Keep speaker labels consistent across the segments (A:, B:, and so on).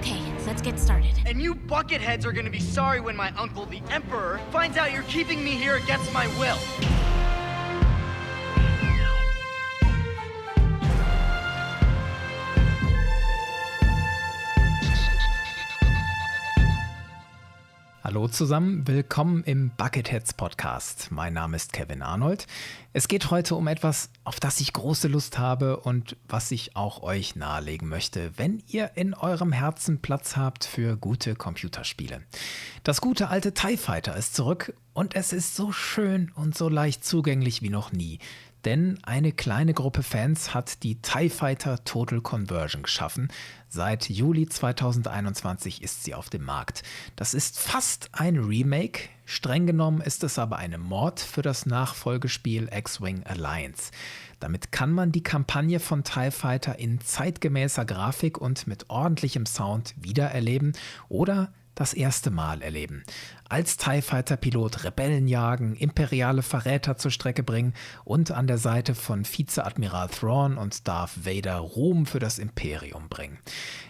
A: Okay, let's get started.
B: And you bucketheads are gonna be sorry when my uncle, the Emperor, finds out you're keeping me here against my will.
C: Hallo zusammen, willkommen im Bucketheads Podcast. Mein Name ist Kevin Arnold. Es geht heute um etwas, auf das ich große Lust habe und was ich auch euch nahelegen möchte, wenn ihr in eurem Herzen Platz habt für gute Computerspiele. Das gute alte TIE Fighter ist zurück und es ist so schön und so leicht zugänglich wie noch nie. Denn eine kleine Gruppe Fans hat die TIE Fighter Total Conversion geschaffen. Seit Juli 2021 ist sie auf dem Markt. Das ist fast ein Remake. Streng genommen ist es aber eine Mod für das Nachfolgespiel X-Wing Alliance. Damit kann man die Kampagne von TIE Fighter in zeitgemäßer Grafik und mit ordentlichem Sound wiedererleben oder das erste Mal erleben. Als TIE Fighter-Pilot Rebellen jagen, imperiale Verräter zur Strecke bringen und an der Seite von Vizeadmiral Thrawn und Darth Vader Ruhm für das Imperium bringen.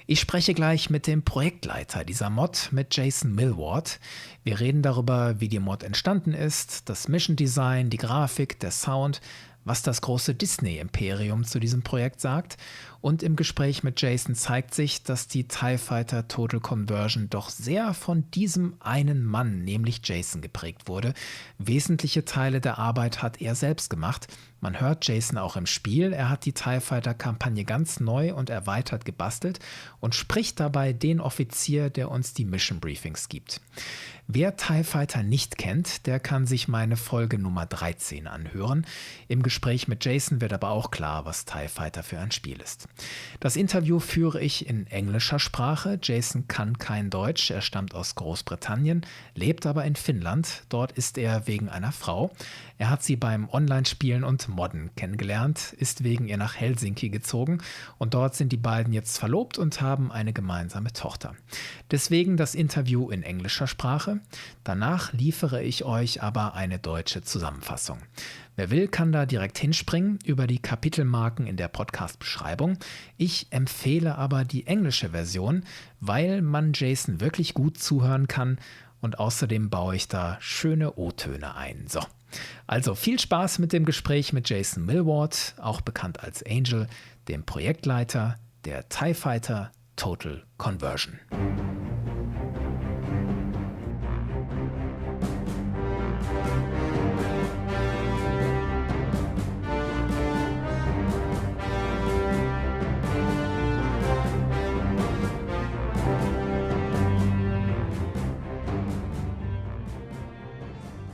C: Ich spreche gleich mit dem Projektleiter dieser Mod, mit Jason Millward. Wir reden darüber, wie die Mod entstanden ist, das Mission Design, die Grafik, der Sound, was das große Disney-Imperium zu diesem Projekt sagt. Und im Gespräch mit Jason zeigt sich, dass die TIE Fighter Total Conversion doch sehr von diesem einen Mann, nämlich Jason, geprägt wurde. Wesentliche Teile der Arbeit hat er selbst gemacht. Man hört Jason auch im Spiel. Er hat die TIE Fighter-Kampagne ganz neu und erweitert gebastelt und spricht dabei den Offizier, der uns die Mission Briefings gibt. Wer TIE Fighter nicht kennt, der kann sich meine Folge Nummer 13 anhören. Im Gespräch mit Jason wird aber auch klar, was TIE Fighter für ein Spiel ist. Das Interview führe ich in englischer Sprache. Jason kann kein Deutsch, er stammt aus Großbritannien, lebt aber in Finnland. Dort ist er wegen einer Frau. Er hat sie beim Online-Spielen und Modden kennengelernt, ist wegen ihr nach Helsinki gezogen und dort sind die beiden jetzt verlobt und haben eine gemeinsame Tochter. Deswegen das Interview in englischer Sprache. Danach liefere ich euch aber eine deutsche Zusammenfassung. Wer will, kann da direkt hinspringen über die Kapitelmarken in der Podcast-Beschreibung. Ich empfehle aber die englische Version, weil man Jason wirklich gut zuhören kann und außerdem baue ich da schöne O-Töne ein. So, also viel Spaß mit dem Gespräch mit Jason Millward, auch bekannt als Angel, dem Projektleiter der TIE Fighter Total Conversion.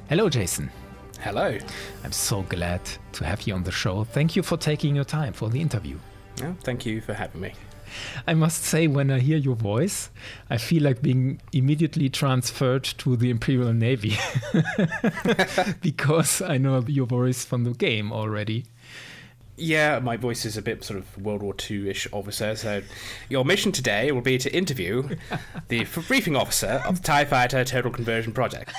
C: Hello, Jason.
D: Hello.
C: I'm so glad to have you on the show. Thank you for taking your time for the interview.
D: Oh, thank you for having me.
C: I must say, when I hear your voice, I feel like being immediately transferred to the Imperial Navy because I know your voice from the game already.
D: Yeah, my voice is a bit sort of World War II-ish officer, so your mission today will be to interview the briefing officer of the TIE Fighter Total Conversion Project.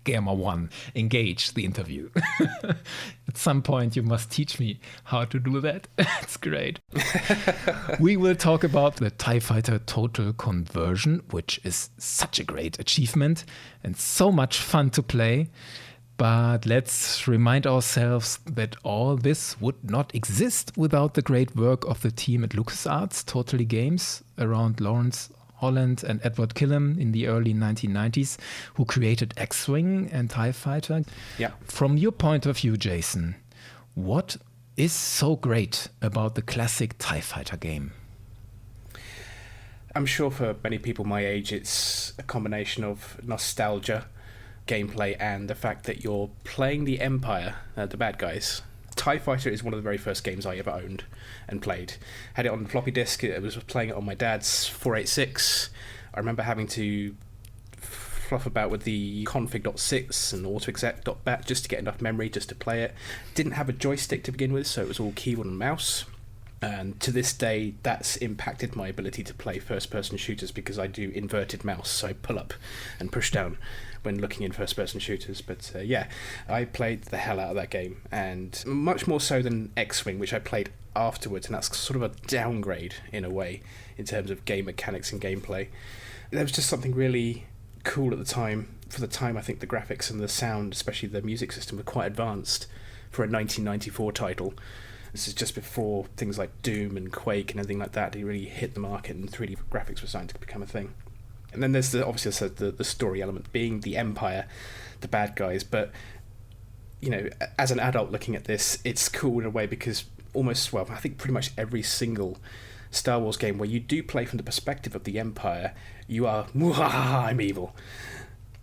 C: Gamer 1, engage the interview. At some point you must teach me how to do that. It's great. We will talk about the TIE Fighter Total Conversion, which is such a great achievement and so much fun to play. But let's remind ourselves that all this would not exist without the great work of the team at LucasArts, Totally Games, around Lawrence Holland and Edward Killam in the early 1990s, who created X-Wing and TIE Fighter.
D: Yeah.
C: From your point of view, Jason, what is so great about the classic TIE Fighter game?
D: I'm sure for many people my age, it's a combination of nostalgia, gameplay, and the fact that you're playing the Empire, the bad guys. TIE Fighter is one of the very first games I ever owned and played. Had it on floppy disk. I was playing it on my dad's 486. I remember having to fluff about with the config.6 and autoexec.bat just to get enough memory just to play it. Didn't have a joystick to begin with, so it was all keyboard and mouse. And to this day, that's impacted my ability to play first-person shooters because I do inverted mouse, so I pull up and push down when looking in first-person shooters. But yeah, I played the hell out of that game, and much more so than X-Wing, which I played afterwards, and that's sort of a downgrade in a way in terms of game mechanics and gameplay. There was just something really cool at the time. For the time, I think the graphics and the sound, especially the music system, were quite advanced for a 1994 title. This is just before things like Doom and Quake and everything like that really hit the market, and 3D graphics were starting to become a thing. And then there's obviously the story element, being the Empire, the bad guys. But, you know, as an adult looking at this, it's cool in a way because I think pretty much every single Star Wars game where you do play from the perspective of the Empire, you are, I'm evil.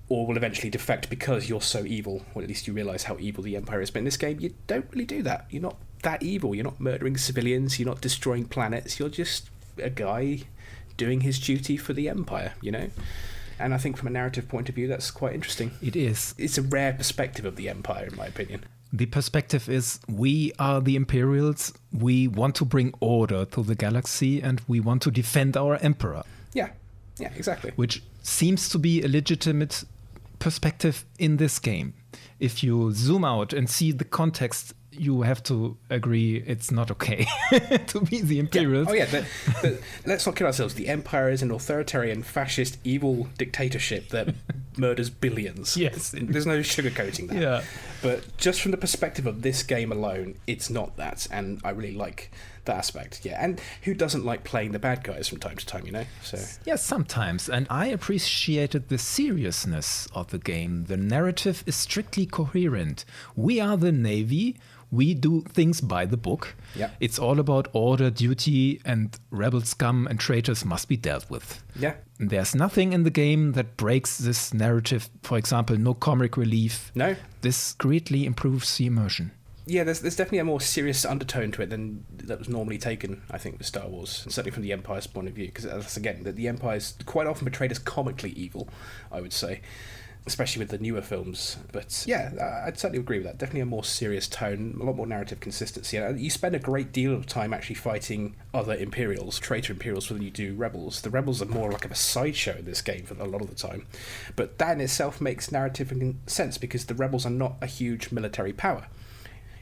D: Or will eventually defect because you're so evil, or at least you realise how evil the Empire is. But in this game, you don't really do that. You're not that evil. You're not murdering civilians. You're not destroying planets. You're just a guy doing his duty for the Empire, you know? And I think from a narrative point of view, that's quite interesting.
C: It is.
D: It's a rare perspective of the Empire, in my opinion.
C: The perspective is we are the Imperials. We want to bring order to the galaxy, and we want to defend our Emperor.
D: Yeah, exactly.
C: Which seems to be a legitimate perspective in this game. If you zoom out and see the context, you have to agree it's not okay to be the Imperials.
D: Yeah. Oh yeah, let's not kid ourselves. The Empire is an authoritarian, fascist, evil dictatorship that murders billions.
C: Yes.
D: There's no sugarcoating that.
C: Yeah.
D: But just from the perspective of this game alone, it's not that, and I really like that aspect. Yeah, and who doesn't like playing the bad guys from time to time, you know? So
C: yes, sometimes. And I appreciated the seriousness of the game. The narrative is strictly coherent. We are the Navy. We do things by the book.
D: Yep.
C: It's all about order, duty, and rebel scum and traitors must be dealt with.
D: Yeah.
C: There's nothing in the game that breaks this narrative. For example, no comic relief.
D: No.
C: This greatly improves the immersion.
D: Yeah, there's definitely a more serious undertone to it than that was normally taken, I think, with Star Wars, and certainly from the Empire's point of view, because, again, the Empire's quite often portrayed as comically evil, I would say, especially with the newer films. But yeah, I'd certainly agree with that. Definitely a more serious tone, a lot more narrative consistency. And you spend a great deal of time actually fighting other Imperials, traitor Imperials, than you do Rebels. The Rebels are more like a sideshow in this game for a lot of the time. But that in itself makes narrative sense, because the Rebels are not a huge military power.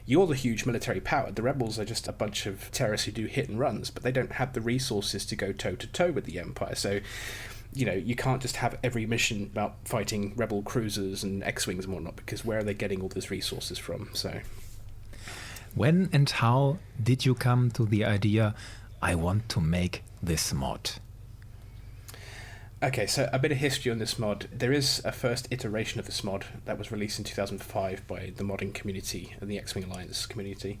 D: You're the huge military power. The Rebels are just a bunch of terrorists who do hit and runs, but they don't have the resources to go toe-to-toe with the Empire. So, you know, you can't just have every mission about fighting Rebel cruisers and X-Wings and whatnot, because where are they getting all those resources from? So,
C: when and how did you come to the idea, I want to make this mod?
D: Okay, so a bit of history on this mod. There is a first iteration of this mod that was released in 2005 by the modding community and the X-Wing Alliance community.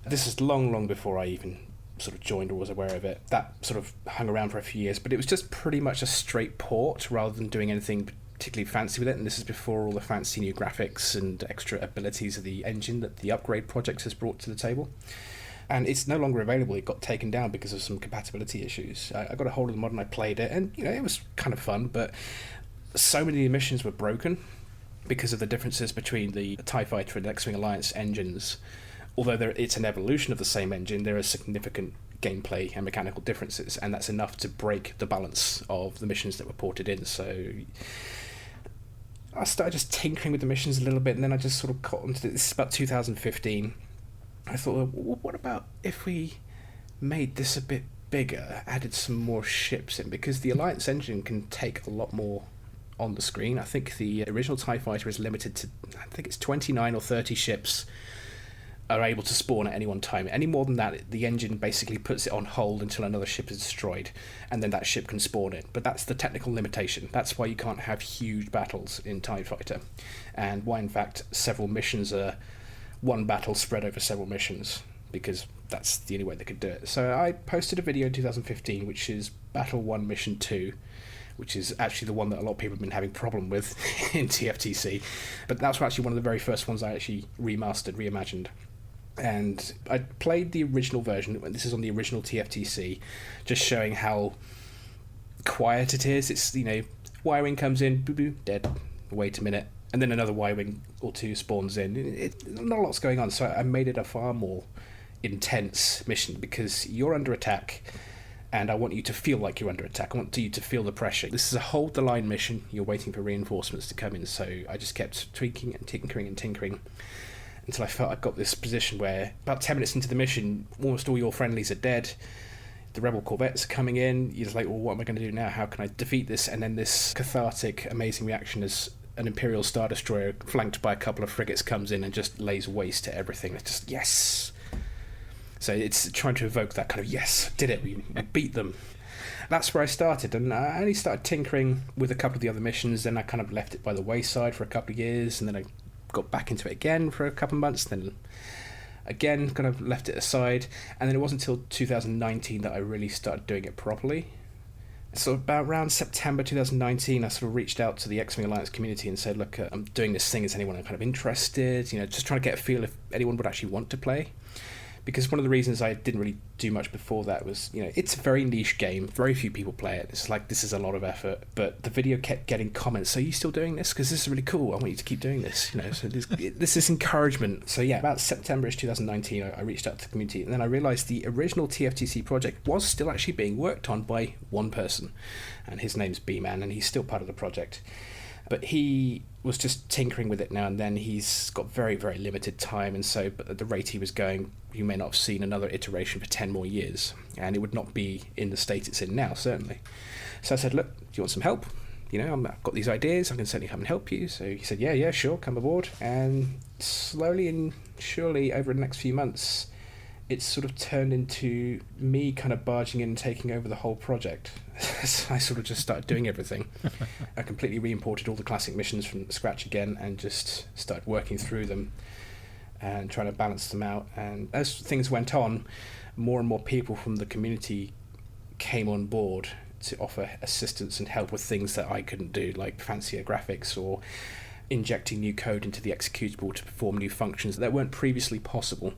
D: This is long, long before I even sort of joined or was aware of it. That sort of hung around for a few years, but it was just pretty much a straight port rather than doing anything particularly fancy with it. And this is before all the fancy new graphics and extra abilities of the engine that the Upgrade project has brought to the table. And it's no longer available. It got taken down because of some compatibility issues. I got a hold of the mod and I played it, and you know, it was kind of fun, but so many missions were broken because of the differences between the TIE Fighter and X-Wing Alliance engines. Although it's an evolution of the same engine, there are significant gameplay and mechanical differences, and that's enough to break the balance of the missions that were ported in. So I started just tinkering with the missions a little bit, and then I just sort of got into this. Is about 2015. I thought, well, what about if we made this a bit bigger, added some more ships in, because the Alliance engine can take a lot more on the screen. I think the original TIE Fighter is limited to, I think it's 29 or 30 ships are able to spawn at any one time. Any more than that, the engine basically puts it on hold until another ship is destroyed, and then that ship can spawn in. But that's the technical limitation. That's why you can't have huge battles in TIE Fighter, and why in fact several missions are one battle spread over several missions, because that's the only way they could do it. So I posted a video in 2015, which is Battle 1 Mission 2, which is actually the one that a lot of people have been having problem with in TFTC. But that's actually one of the very first ones I actually reimagined. And I played the original version. This is on the original TFTC, just showing how quiet it is. It's, you know, Y-Wing comes in, boo-boo, dead. Wait a minute. And then another Y-Wing or two spawns in. Not a lot's going on, so I made it a far more intense mission because you're under attack and I want you to feel like you're under attack. I want you to feel the pressure. This is a hold the line mission. You're waiting for reinforcements to come in. So I just kept tweaking and tinkering until I felt I got this position where about 10 minutes into the mission, almost all your friendlies are dead. The rebel corvettes are coming in. You're just like, well, what am I going to do now? How can I defeat this? And then this cathartic, amazing reaction as an Imperial Star Destroyer flanked by a couple of frigates comes in and just lays waste to everything. It's just, yes! So it's trying to evoke that kind of, yes, did it, we beat them. That's where I started, and I only started tinkering with a couple of the other missions, then I kind of left it by the wayside for a couple of years, and then I got back into it again for a couple of months, then again kind of left it aside, and then it wasn't until 2019 that I really started doing it properly. So about around September 2019, I sort of reached out to the X-Wing Alliance community and said, look, I'm doing this thing, is anyone kind of interested? Just trying to get a feel if anyone would actually want to play. Because one of the reasons I didn't really do much before that was, it's a very niche game. Very few people play it. It's like, this is a lot of effort. But the video kept getting comments. So are you still doing this? Because this is really cool. I want you to keep doing this. So this is encouragement. So yeah, about September-ish 2019, I reached out to the community. And then I realised the original TFTC project was still actually being worked on by one person. And his name's B-Man, and he's still part of the project. But he was just tinkering with it now and then. He's got very, very limited time, and so but at the rate he was going, you may not have seen another iteration for 10 more years, and it would not be in the state it's in now, certainly. So I said, look, do you want some help? I've got these ideas, I can certainly come and help you. So he said, yeah, sure, come aboard. And slowly and surely over the next few months, it's sort of turned into me kind of barging in and taking over the whole project. So I sort of just started doing everything. I completely re-imported all the classic missions from scratch again and just started working through them and trying to balance them out. And as things went on, more and more people from the community came on board to offer assistance and help with things that I couldn't do, like fancier graphics or injecting new code into the executable to perform new functions that weren't previously possible.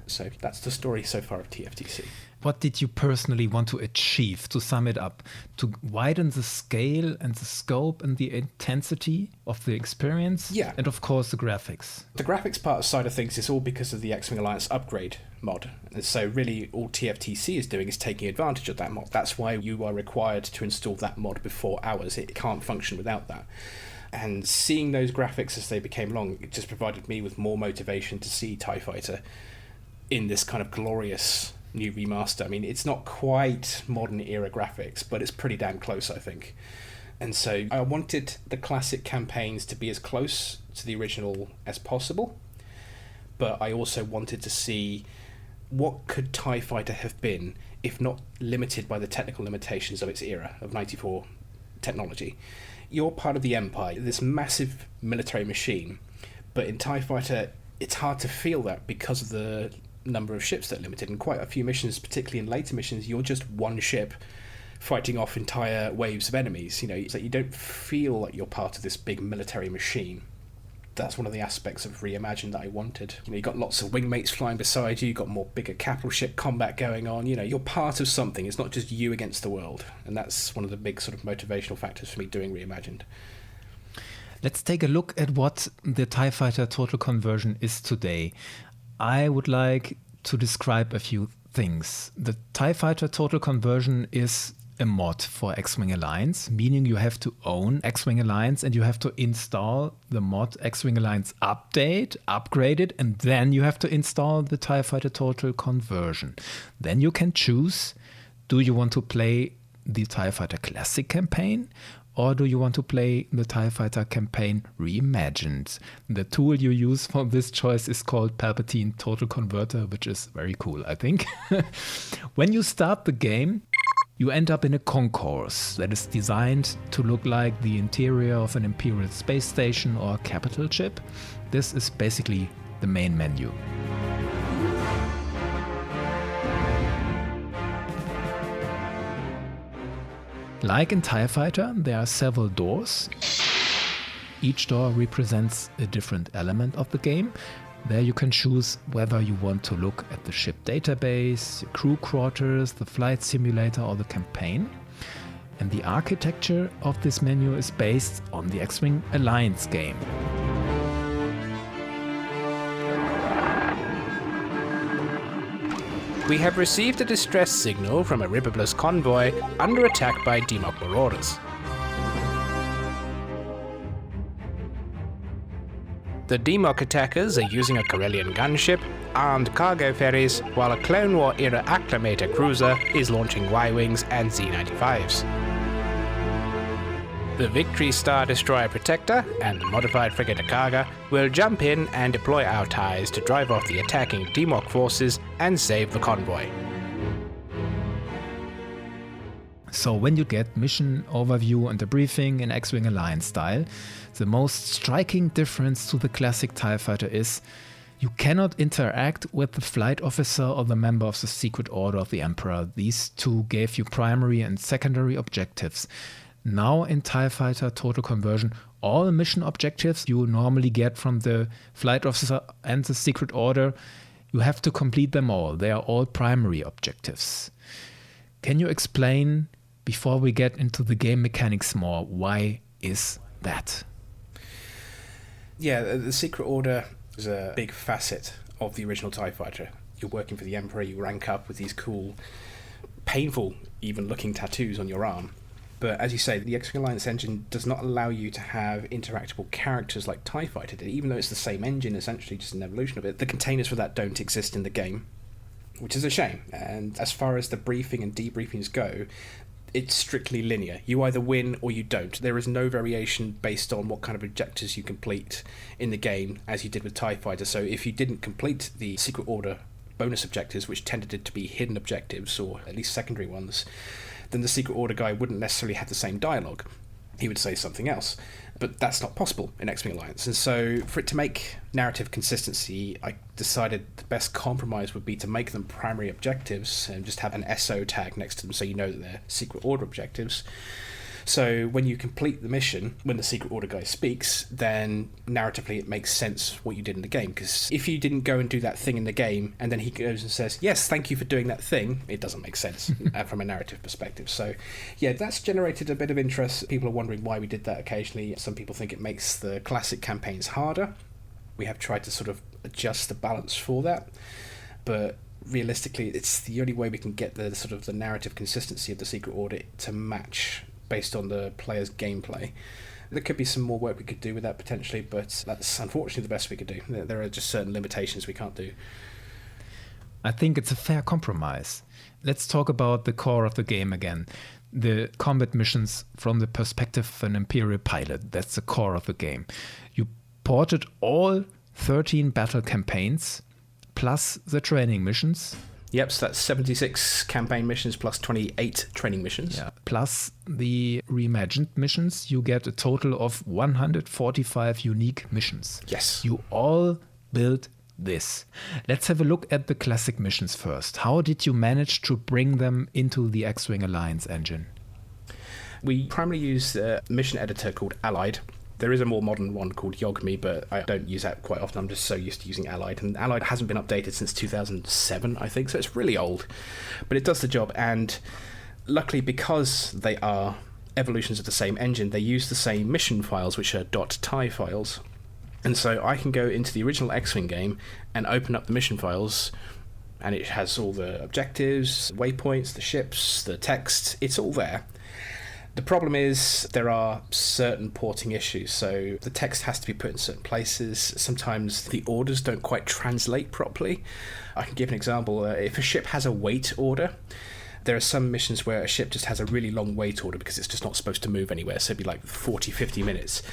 D: So that's the story so far of TFTC.
C: What did you personally want to achieve, to sum it up, to widen the scale and the scope and the intensity of the experience?
D: Yeah.
C: And of course the graphics.
D: The graphics part side of things is all because of the X-Wing Alliance upgrade mod. And so really all TFTC is doing is taking advantage of that mod. That's why you are required to install that mod before ours. It can't function without that. And seeing those graphics as they became long, it just provided me with more motivation to see TIE Fighter in this kind of glorious new remaster. I mean, it's not quite modern era graphics, but it's pretty damn close, I think. And so I wanted the classic campaigns to be as close to the original as possible, but I also wanted to see what could TIE Fighter have been if not limited by the technical limitations of its era, of 94 technology. You're part of the Empire, this massive military machine, but in TIE Fighter, it's hard to feel that because of the number of ships that are limited. In quite a few missions, particularly in later missions, you're just one ship fighting off entire waves of enemies. So you don't feel like you're part of this big military machine. That's one of the aspects of Reimagined that I wanted. You've got lots of wingmates flying beside you, you've got more bigger capital ship combat going on. You're part of something. It's not just you against the world. And that's one of the big sort of motivational factors for me doing Reimagined.
C: Let's take a look at what the TIE Fighter Total Conversion is today. I would like to describe a few things. The TIE Fighter Total Conversion is a mod for X-Wing Alliance, meaning you have to own X-Wing Alliance and you have to install the mod X-Wing Alliance Update, upgrade it, and then you have to install the TIE Fighter Total Conversion. Then you can choose, do you want to play the TIE Fighter Classic campaign, or do you want to play the TIE Fighter campaign Reimagined? The tool you use for this choice is called Palpatine Total Converter, which is very cool, I think. When you start the game, you end up in a concourse that is designed to look like the interior of an Imperial space station or a capital ship. This is basically the main menu. Like in TIE Fighter, there are several doors. Each door represents a different element of the game. There you can choose whether you want to look at the ship database, your crew quarters, the flight simulator, or the campaign. And the architecture of this menu is based on the X-Wing Alliance game.
D: We have received a distress signal from a Republic convoy under attack by Demok marauders. The Demok attackers are using a Corellian gunship, armed cargo ferries, while a Clone War-era Acclamator cruiser is launching Y-Wings and Z-95s. The Victory Star Destroyer Protector and the modified frigate Akaga will jump in and deploy our ties to drive off the attacking Demok forces and save the convoy.
C: So when you get mission overview and the briefing in X-Wing Alliance style, the most striking difference to the classic TIE Fighter is you cannot interact with the flight officer or the member of the Secret Order of the Emperor. These two gave you primary and secondary objectives. Now in TIE Fighter Total Conversion, all mission objectives you normally get from the flight officer and the Secret Order, you have to complete them all. They are all primary objectives. Can you explain, before we get into the game mechanics more, why is that?
D: Yeah, the Secret Order is a big facet of the original TIE Fighter. You're working for the Emperor, you rank up with these cool, painful even looking tattoos on your arm. But as you say, the X-Wing Alliance engine does not allow you to have interactable characters like TIE Fighter did, even though it's the same engine, essentially just an evolution of it. The containers for that don't exist in the game, which is a shame. And as far as the briefing and debriefings go, it's strictly linear. You either win or you don't. There is no variation based on what kind of objectives you complete in the game, as you did with TIE Fighter. So if you didn't complete the Secret Order bonus objectives, which tended to be hidden objectives, or at least secondary ones, then the Secret Order guy wouldn't necessarily have the same dialogue. He would say something else. But that's not possible in X-Wing Alliance. And so for it to make narrative consistency, I decided the best compromise would be to make them primary objectives and just have an SO tag next to them so you know that they're Secret Order objectives. So when you complete the mission, when the Secret Order guy speaks, then narratively it makes sense what you did in the game. Because if you didn't go and do that thing in the game, and then he goes and says, yes, thank you for doing that thing, it doesn't make sense from a narrative perspective. So yeah, that's generated a bit of interest. People are wondering why we did that occasionally. Some people think it makes the classic campaigns harder. We have tried to sort of adjust the balance for that. But realistically, it's the only way we can get the sort of the narrative consistency of the Secret Order to match based on the player's gameplay. There could be some more work we could do with that potentially, but that's unfortunately the best we could do. There are just certain limitations we can't do.
C: I think it's a fair compromise. Let's talk about the core of the game again. The combat missions from the perspective of an Imperial pilot. That's the core of the game. You ported all 13 battle campaigns plus the training missions.
D: Yep, so that's 76 campaign missions plus 28 training missions.
C: Yeah. Plus the reimagined missions, you get a total of 145 unique missions.
D: Yes.
C: You all built this. Let's have a look at the classic missions first. How did you manage to bring them into the X-Wing Alliance engine?
D: We primarily use a mission editor called Allied. There is a more modern one called Yogmi, but I don't use that quite often. I'm just so used to using Allied. And Allied hasn't been updated since 2007, I think, so it's really old. But it does the job, and luckily, because they are evolutions of the same engine, they use the same mission files, which are .ti files. And so I can go into the original X-Wing game and open up the mission files, and it has all the objectives, waypoints, the ships, the text. It's all there. The problem is there are certain porting issues, so the text has to be put in certain places. Sometimes the orders don't quite translate properly. I can give an example. If a ship has a wait order, there are some missions where a ship just has a really long wait order because it's just not supposed to move anywhere, so it'd be like 40, 50 minutes.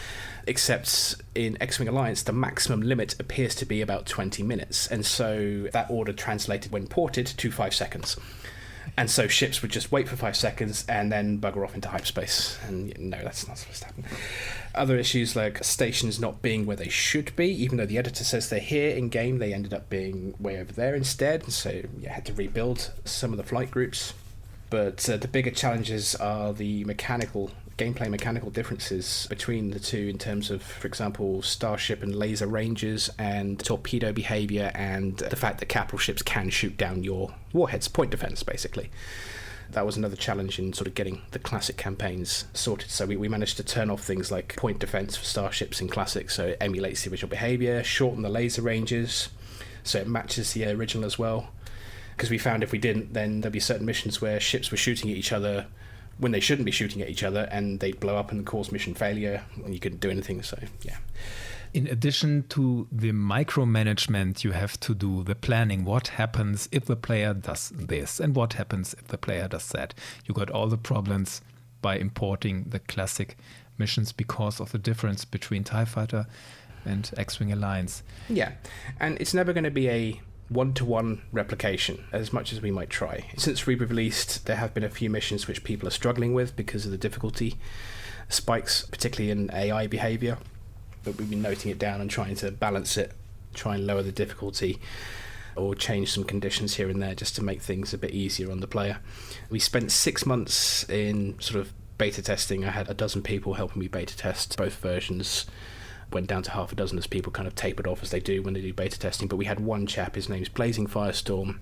D: Except in X-Wing Alliance, the maximum limit appears to be about 20 minutes, and so that order translated when ported to 5 seconds. And so ships would just wait for 5 seconds and then bugger off into hyperspace. And no, that's not supposed to happen. Other issues like stations not being where they should be, even though the editor says they're here in game, they ended up being way over there instead. And so you had to rebuild some of the flight groups. But the bigger challenges are the gameplay mechanical differences between the two in terms of, for example, starship and laser ranges and torpedo behavior, and the fact that capital ships can shoot down your warheads, point defense basically. That was another challenge in sort of getting the classic campaigns sorted. So we managed to turn off things like point defense for starships in classic, so it emulates the original behavior, shorten the laser ranges so it matches the original as well. Because we found if we didn't, then there'd be certain missions where ships were shooting at each other when they shouldn't be shooting at each other, and they'd blow up and cause mission failure, and you couldn't do anything. So, yeah.
C: In addition to the micromanagement, you have to do the planning. What happens if the player does this? And what happens if the player does that? You got all the problems by importing the classic missions because of the difference between TIE Fighter and X-Wing Alliance.
D: Yeah, and it's never going to be a one-to-one replication, as much as we might try. Since we've released, there have been a few missions which people are struggling with because of the difficulty spikes, particularly in AI behavior. But we've been noting it down and trying to balance it, try and lower the difficulty, or change some conditions here and there just to make things a bit easier on the player. We spent 6 months in sort of beta testing. I had a dozen people helping me beta test both versions. Went down to half a dozen as people kind of tapered off as they do when they do beta testing. But we had one chap, his name's Blazing Firestorm,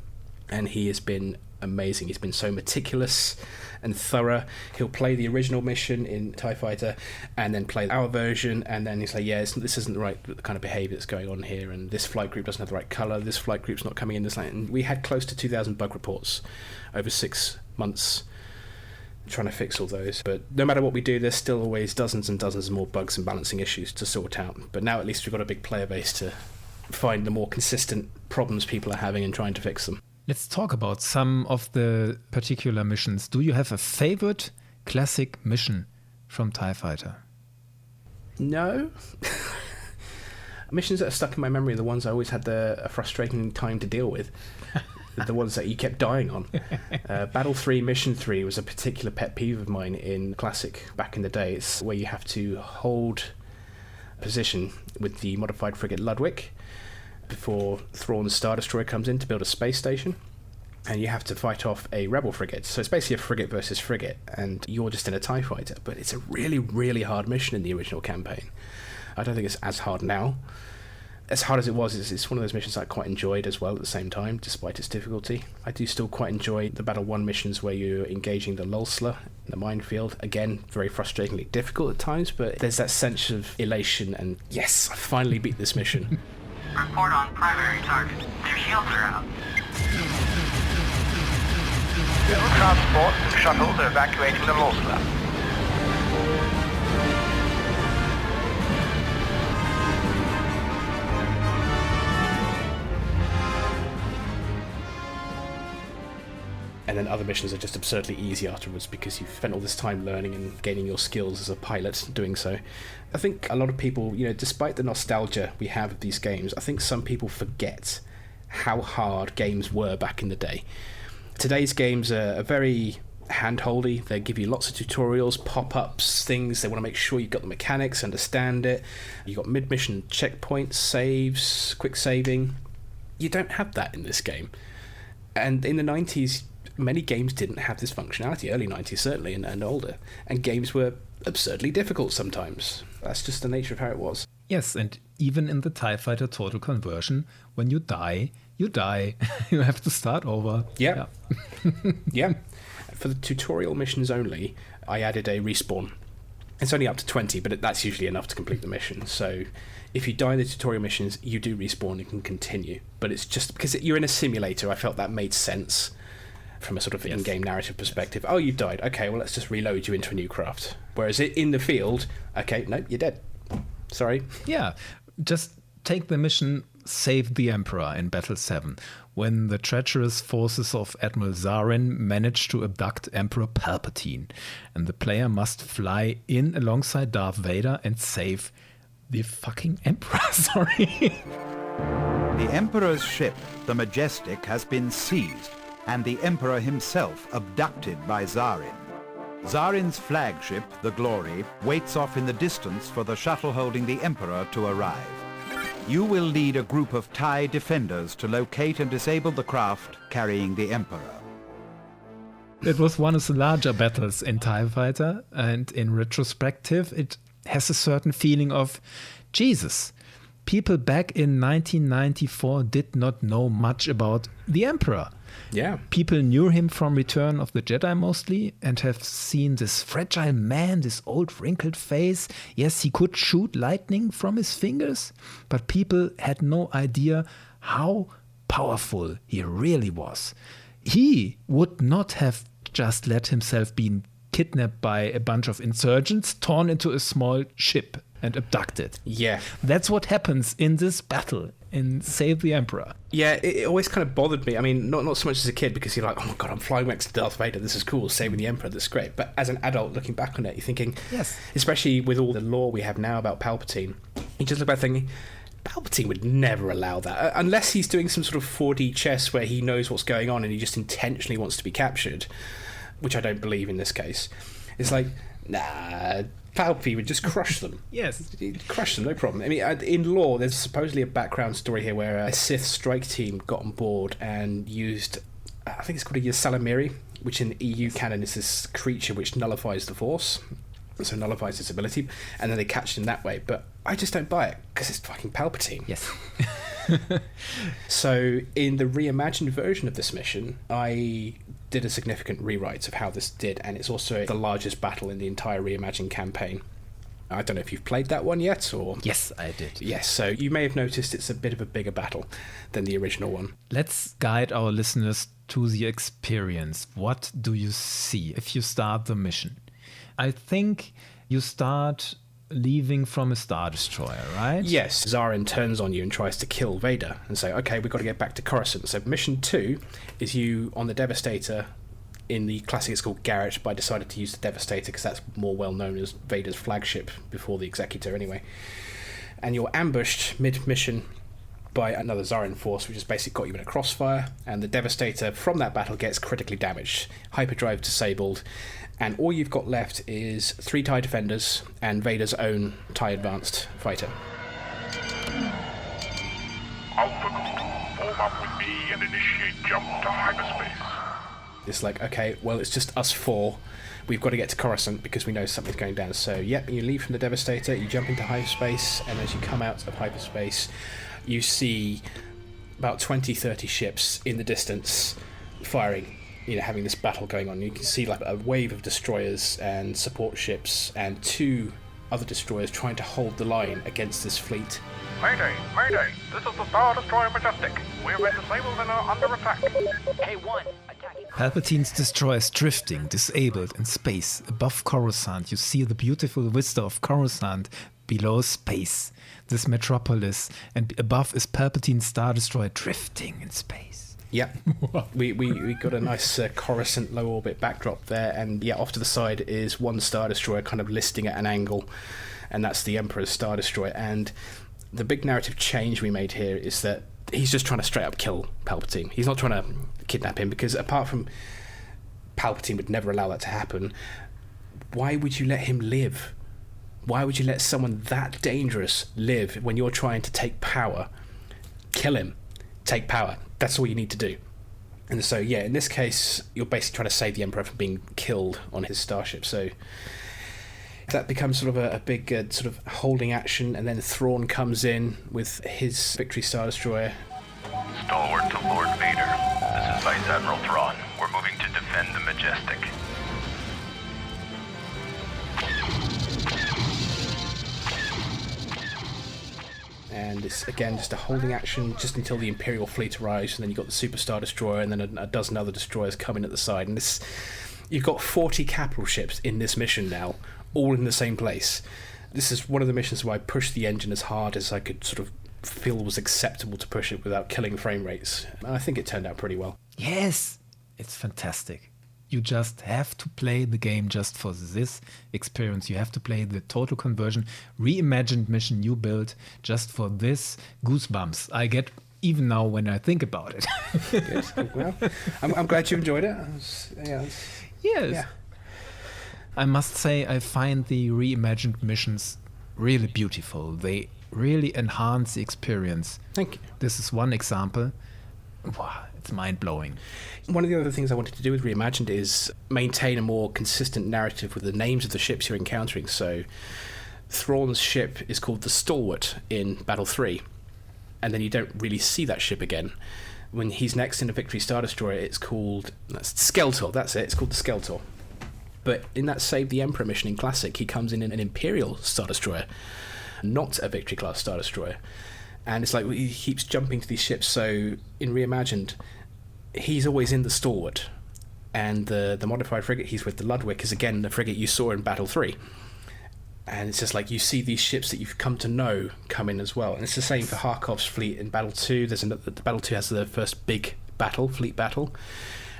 D: and he has been amazing. He's been so meticulous and thorough. He'll play the original mission in TIE Fighter and then play our version, and then he's like, yeah, this isn't the right kind of behavior that's going on here, and this flight group doesn't have the right color, this flight group's not coming in this line. And we had close to 2,000 bug reports over 6 months trying to fix all those. But no matter what we do, there's still always dozens and dozens more bugs and balancing issues to sort out. But now at least we've got a big player base to find the more consistent problems people are having and trying to fix them.
C: Let's talk about some of the particular missions. Do you have a favorite classic mission from TIE Fighter?
D: No. Missions that are stuck in my memory are the ones I always had a frustrating time to deal with. The ones that you kept dying on. Battle 3, Mission 3 was a particular pet peeve of mine in Classic back in the day. It's where you have to hold position with the modified frigate Ludwig before Thrawn's Star Destroyer comes in to build a space station, and you have to fight off a rebel frigate. So it's basically a frigate versus frigate, and you're just in a TIE fighter. But it's a really, really hard mission in the original campaign. I don't think it's as hard now. As hard as it was, it's one of those missions I quite enjoyed as well at the same time, despite its difficulty. I do still quite enjoy the Battle 1 missions where you're engaging the Lulsla in the minefield. Again, very frustratingly difficult at times, but there's that sense of elation and, yes, I finally beat this mission.
A: Report on primary target. Their shields are out. Middle transport and shuttles are evacuating the Lulsla.
D: And then other missions are just absurdly easy afterwards because you've spent all this time learning and gaining your skills as a pilot doing so. I think a lot of people, despite the nostalgia we have of these games, I think some people forget how hard games were back in the day. Today's games are very hand-holdy. They give you lots of tutorials, pop-ups, things. They want to make sure you've got the mechanics, understand it. You've got mid-mission checkpoints, saves, quick saving. You don't have that in this game. And in the 90s, many games didn't have this functionality, early 90s certainly, and older. And games were absurdly difficult sometimes. That's just the nature of how it was.
C: Yes, and even in the TIE Fighter Total Conversion, when you die, you die. You have to start over.
D: Yeah. Yeah. For the tutorial missions only, I added a respawn. It's only up to 20, but that's usually enough to complete the mission. So if you die in the tutorial missions, you do respawn and can continue. But it's just because you're in a simulator, I felt that made sense from a sort of in-game narrative perspective. Oh, you died. Okay, well, let's just reload you into a new craft. Whereas in the field, okay, nope, you're dead. Sorry.
C: Yeah, just take the mission Save the Emperor in Battle 7, when the treacherous forces of Admiral Zarin manage to abduct Emperor Palpatine, and the player must fly in alongside Darth Vader and save the fucking Emperor. Sorry.
E: The Emperor's ship, the Majestic, has been seized, and the Emperor himself abducted by Zarin. Zarin's flagship, the Glory, waits off in the distance for the shuttle holding the Emperor to arrive. You will lead a group of TIE defenders to locate and disable the craft carrying the Emperor.
C: It was one of the larger battles in TIE Fighter, and in retrospective, it has a certain feeling of, Jesus, people back in 1994 did not know much about the Emperor.
D: Yeah.
C: People knew him from Return of the Jedi mostly and have seen this fragile man, this old wrinkled face. Yes, he could shoot lightning from his fingers, but people had no idea how powerful he really was. He would not have just let himself be kidnapped by a bunch of insurgents, torn into a small ship and abducted.
D: Yeah.
C: That's what happens in this battle in Save the Emperor.
D: Yeah, it always kind of bothered me. I mean, not so much as a kid, because you're like, oh my god, I'm flying next to Darth Vader, this is cool, saving the Emperor, that's great. But as an adult looking back on it, you're thinking,
C: yes,
D: especially with all the lore we have now about Palpatine, you just look back thinking, Palpatine would never allow that, unless he's doing some sort of 4D chess where he knows what's going on and he just intentionally wants to be captured, which I don't believe in this case. It's like, nah, Palpatine would just crush them.
C: Yes.
D: He'd crush them, no problem. I mean, in lore, there's supposedly a background story here where a Sith strike team got on board and used, I think it's called a Ysalamiri, which in EU canon is this creature which nullifies the Force, so nullifies its ability, and then they catch him that way. But I just don't buy it, because it's fucking Palpatine.
C: Yes.
D: So in the reimagined version of this mission, I did a significant rewrite of how this did, and it's also the largest battle in the entire reimagined campaign. I don't know if you've played that one yet, or...
C: Yes, I did.
D: Yes, so you may have noticed it's a bit of a bigger battle than the original one.
C: Let's guide our listeners to the experience. What do you see if you start the mission? I think you start leaving from a Star Destroyer, right?
D: Yes, Zarin turns on you and tries to kill Vader and say, okay, we've got to get back to Coruscant. So mission 2 is you on the Devastator. In the classic it's called Garrett, but I decided to use the Devastator because that's more well known as Vader's flagship before the Executor anyway. And you're ambushed mid-mission by another Zarin force, which has basically got you in a crossfire, and the Devastator from that battle gets critically damaged, hyperdrive disabled, and all you've got left is 3 TIE Defenders and Vader's own TIE Advanced fighter.
F: Alpha, form up with me and initiate jump to hyperspace.
D: It's like, okay, well, it's just us 4. We've got to get to Coruscant because we know something's going down. So, yep, you leave from the Devastator, you jump into hyperspace, and as you come out of hyperspace, you see about 20-30 ships in the distance firing, having this battle going on. You can see like a wave of destroyers and support ships and 2 other destroyers trying to hold the line against this fleet.
F: Mayday, Mayday, this is the Star Destroyer Majestic. We're disabled and are under attack.
B: K1, attacking.
C: Palpatine's destroyers drifting, disabled in space. Above Coruscant, you see the beautiful vista of Coruscant. Below space, this metropolis, and above is Palpatine's Star Destroyer drifting in space.
D: Yeah, we got a nice Coruscant low orbit backdrop there, and yeah, off to the side is one Star Destroyer kind of listing at an angle, and that's the Emperor's Star Destroyer. And the big narrative change we made here is that he's just trying to straight up kill Palpatine. He's not trying to kidnap him, because apart from Palpatine would never allow that to happen, why would you let him live? Why would you let someone that dangerous live when you're trying to take power? Kill him. Take power. That's all you need to do. And so, yeah, in this case, you're basically trying to save the Emperor from being killed on his starship. So that becomes sort of a big sort of holding action, and then Thrawn comes in with his Victory Star Destroyer.
A: Stalwart to Lord Vader. This is Vice Admiral Thrawn. We're moving to defend the Majestic.
D: And it's, again, just a holding action just until the Imperial fleet arrives, and then you've got the Super Star Destroyer, and then a dozen other destroyers coming at the side. And this, you've got 40 capital ships in this mission now, all in the same place. This is one of the missions where I pushed the engine as hard as I could sort of feel was acceptable to push it without killing frame rates. And I think it turned out pretty well.
C: Yes, it's fantastic. You just have to play the game just for this experience. You have to play the total conversion, reimagined mission you built just for this goosebumps I get even now when I think about it.
D: Good. Well, I'm glad you enjoyed it.
C: Yes.
D: Yeah.
C: I must say I find the reimagined missions really beautiful. They really enhance the experience.
D: Thank you.
C: This is one example. Wow, it's mind-blowing.
D: One of the other things I wanted to do with Reimagined is maintain a more consistent narrative with the names of the ships you're encountering. So Thrawn's ship is called the Stalwart in Battle 3, and then you don't really see that ship again. When he's next in a Victory Star Destroyer, it's called Skeletor. That's it. It's called the Skeletor. But in that Save the Emperor mission in Classic, he comes in an Imperial Star Destroyer, not a Victory class Star Destroyer. And it's like he keeps jumping to these ships. So in Reimagined, he's always in the stalwart. And the modified frigate he's with, the Ludwig, is again the frigate you saw in Battle 3. And it's just like you see these ships that you've come to know come in as well. And it's the same for Harkov's fleet in Battle 2. Battle 2 has the first big battle, fleet battle,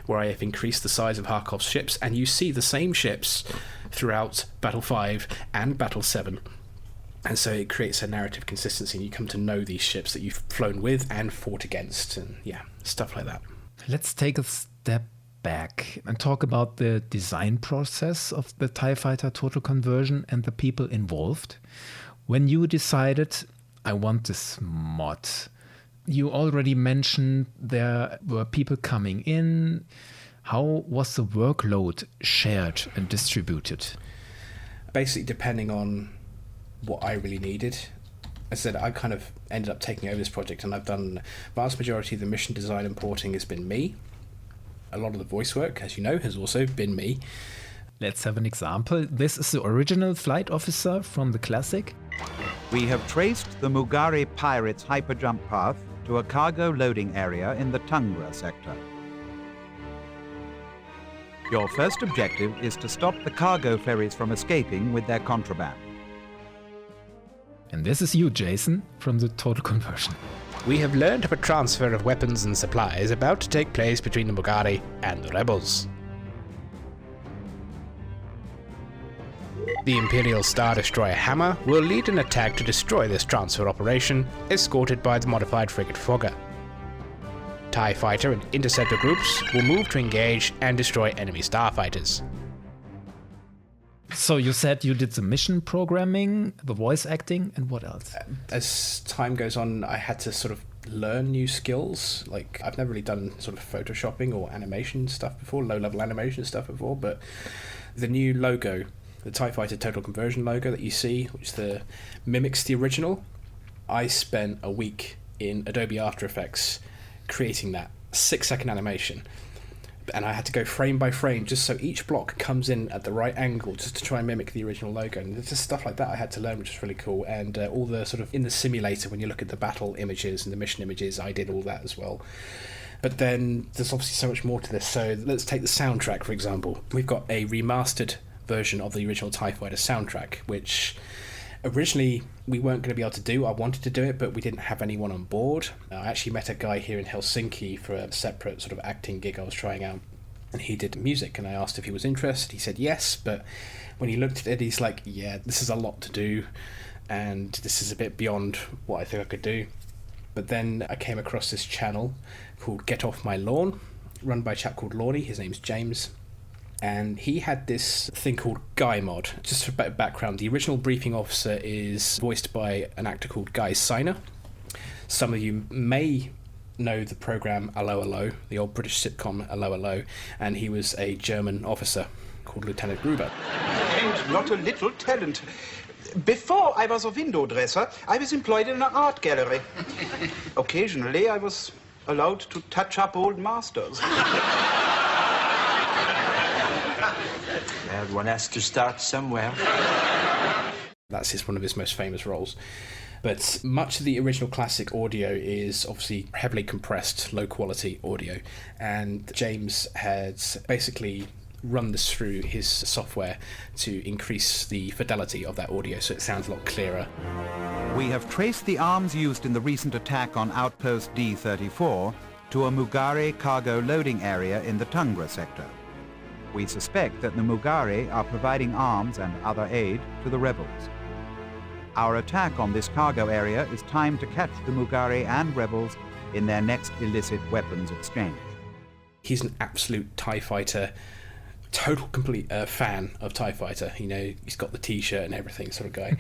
D: where I have increased the size of Harkov's ships. And you see the same ships throughout Battle 5 and Battle 7. And so it creates a narrative consistency, and you come to know these ships that you've flown with and fought against, and stuff like that.
C: Let's take a step back and talk about the design process of the TIE Fighter Total Conversion and the people involved. When you decided, I want this mod, you already mentioned there were people coming in. How was the workload shared and distributed?
D: Basically, depending on what I really needed. As I said, I kind of ended up taking over this project, and I've done vast majority of the mission design and porting has been me. A lot of the voice work, as you know, has also been me.
C: Let's have an example. This is the original flight officer from the classic.
E: We have traced the Mugari pirates' hyperjump path to a cargo loading area in the Tungra sector. Your first objective is to stop the cargo ferries from escaping with their contraband.
C: And this is you, Jason, from the Total Conversion.
G: We have learned of a transfer of weapons and supplies about to take place between the Mugari and the rebels. The Imperial Star Destroyer Hammer will lead an attack to destroy this transfer operation, escorted by the modified frigate Fogger. TIE Fighter and Interceptor groups will move to engage and destroy enemy starfighters.
C: So you said you did the mission programming, the voice acting, and what else?
D: As time goes on, I had to sort of learn new skills. Like, I've never really done sort of photoshopping or animation stuff before, low-level animation stuff before, but the new logo, the TIE Fighter Total Conversion logo that you see, which mimics the original, I spent a week in Adobe After Effects creating that 6-second animation. And I had to go frame by frame just so each block comes in at the right angle just to try and mimic the original logo. And there's just stuff like that I had to learn, which is really cool. And all the sort of in the simulator, when you look at the battle images and the mission images, I did all that as well. But then there's obviously so much more to this. So let's take the soundtrack, for example. We've got a remastered version of the original TIE Fighter soundtrack, which originally we weren't going to be able to do. I wanted to do it, but we didn't have anyone on board. I actually met a guy here in Helsinki for a separate sort of acting gig I was trying out, and he did music, and I asked if he was interested. He said yes, but when he looked at it, he's like, yeah, this is a lot to do, and this is a bit beyond what I think I could do. But then I came across this channel called Get Off My Lawn, run by a chap called Lordy. His name's James. And he had this thing called Guy Mod. Just for a bit of background, the original briefing officer is voiced by an actor called Guy Seiner. Some of you may know the program Allo Allo, the old British sitcom Allo Allo, and he was a German officer called Lieutenant Gruber.
H: And not a little talent. Before I was a window dresser, I was employed in an art gallery. Occasionally, I was allowed to touch up old masters.
I: Well, one has to start somewhere.
D: That's one of his most famous roles. But much of the original classic audio is obviously heavily compressed, low-quality audio. And James had basically run this through his software to increase the fidelity of that audio so it sounds a lot clearer.
E: We have traced the arms used in the recent attack on Outpost D-34 to a Mugari cargo loading area in the Tungra sector. We suspect that the Mugari are providing arms and other aid to the rebels. Our attack on this cargo area is timed to catch the Mugari and rebels in their next illicit weapons exchange.
D: He's an absolute TIE Fighter, total complete fan of TIE Fighter. You know, he's got the t-shirt and everything sort of guy.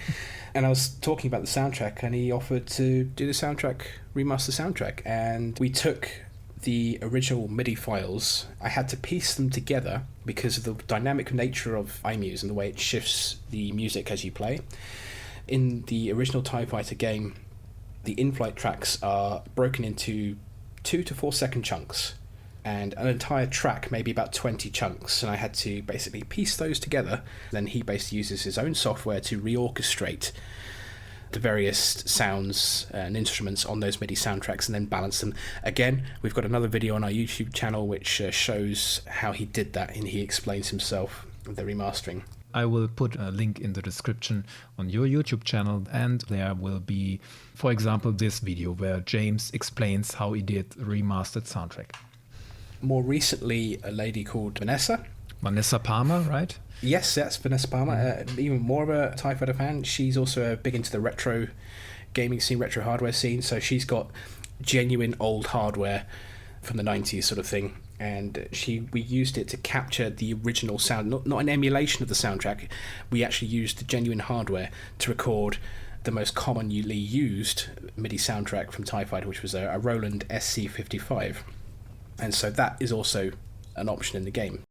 D: And I was talking about the soundtrack, and he offered to do the soundtrack, remaster soundtrack. And we took the original MIDI files. I had to piece them together because of the dynamic nature of iMuse and the way it shifts the music as you play. In the original TIE Fighter game, the in-flight tracks are broken into 2 to 4 second chunks, and an entire track, maybe about 20 chunks, and I had to basically piece those together. Then he basically uses his own software to reorchestrate the various sounds and instruments on those MIDI soundtracks and then balance them. Again, we've got another video on our YouTube channel which shows how he did that, and he explains himself with the remastering.
C: I will put a link in the description on your YouTube channel, and there will be, for example, this video where James explains how he did the remastered soundtrack.
D: More recently, a lady called Vanessa
C: Palmer, right?
D: Yes, that's Vanessa Palmer. Even more of a TIE Fighter fan. She's also big into the retro gaming scene, retro hardware scene. So she's got genuine old hardware from the 90s sort of thing. And we used it to capture the original sound, not an emulation of the soundtrack. We actually used the genuine hardware to record the most commonly used MIDI soundtrack from TIE Fighter, which was a Roland SC55. And so that is also an option in the game.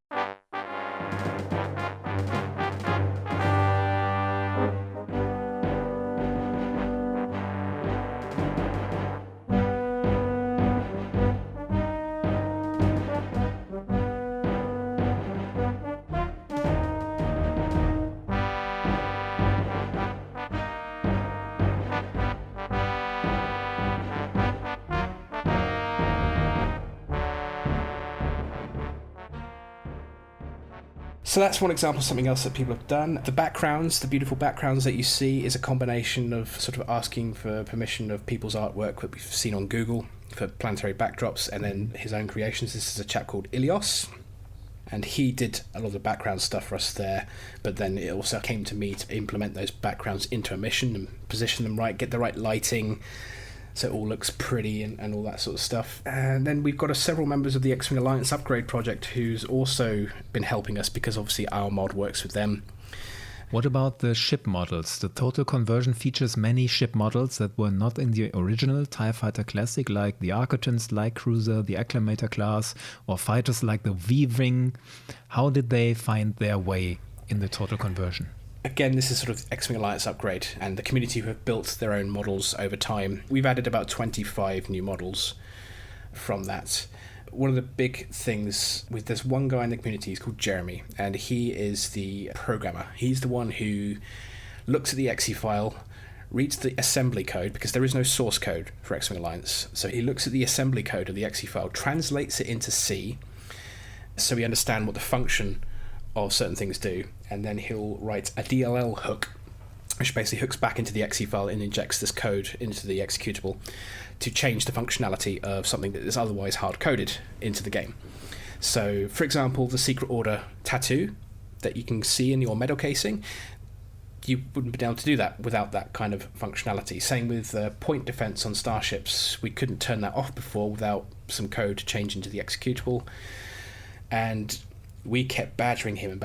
D: So that's one example of something else that people have done. The backgrounds, the beautiful backgrounds that you see, is a combination of sort of asking for permission of people's artwork that we've seen on Google for planetary backdrops, and then his own creations. This is a chap called Ilios, and he did a lot of the background stuff for us there, but then it also came to me to implement those backgrounds into a mission and position them right, get the right lighting, so it all looks pretty and all that sort of stuff. And then we've got several members of the X-Wing Alliance upgrade project who's also been helping us, because obviously our mod works with them.
C: What about the ship models? The total conversion features many ship models that were not in the original TIE Fighter Classic, like the Architons, Light Cruiser, the Acclamator class, or fighters like the V-Wing. How did they find their way in the total conversion?
D: Again, this is sort of X-Wing Alliance upgrade, and the community who have built their own models over time. We've added about 25 new models from that. One of the big things, there's one guy in the community, he's called Jeremy, and he is the programmer. He's the one who looks at the exe file, reads the assembly code, because there is no source code for X-Wing Alliance. So he looks at the assembly code of the exe file, translates it into C, so we understand what the function of certain things do, and then he'll write a DLL hook, which basically hooks back into the exe file and injects this code into the executable to change the functionality of something that is otherwise hard-coded into the game. So, for example, the Secret Order tattoo that you can see in your medal casing, you wouldn't be able to do that without that kind of functionality. Same with point defense on starships. We couldn't turn that off before without some code to change into the executable. And we kept badgering him,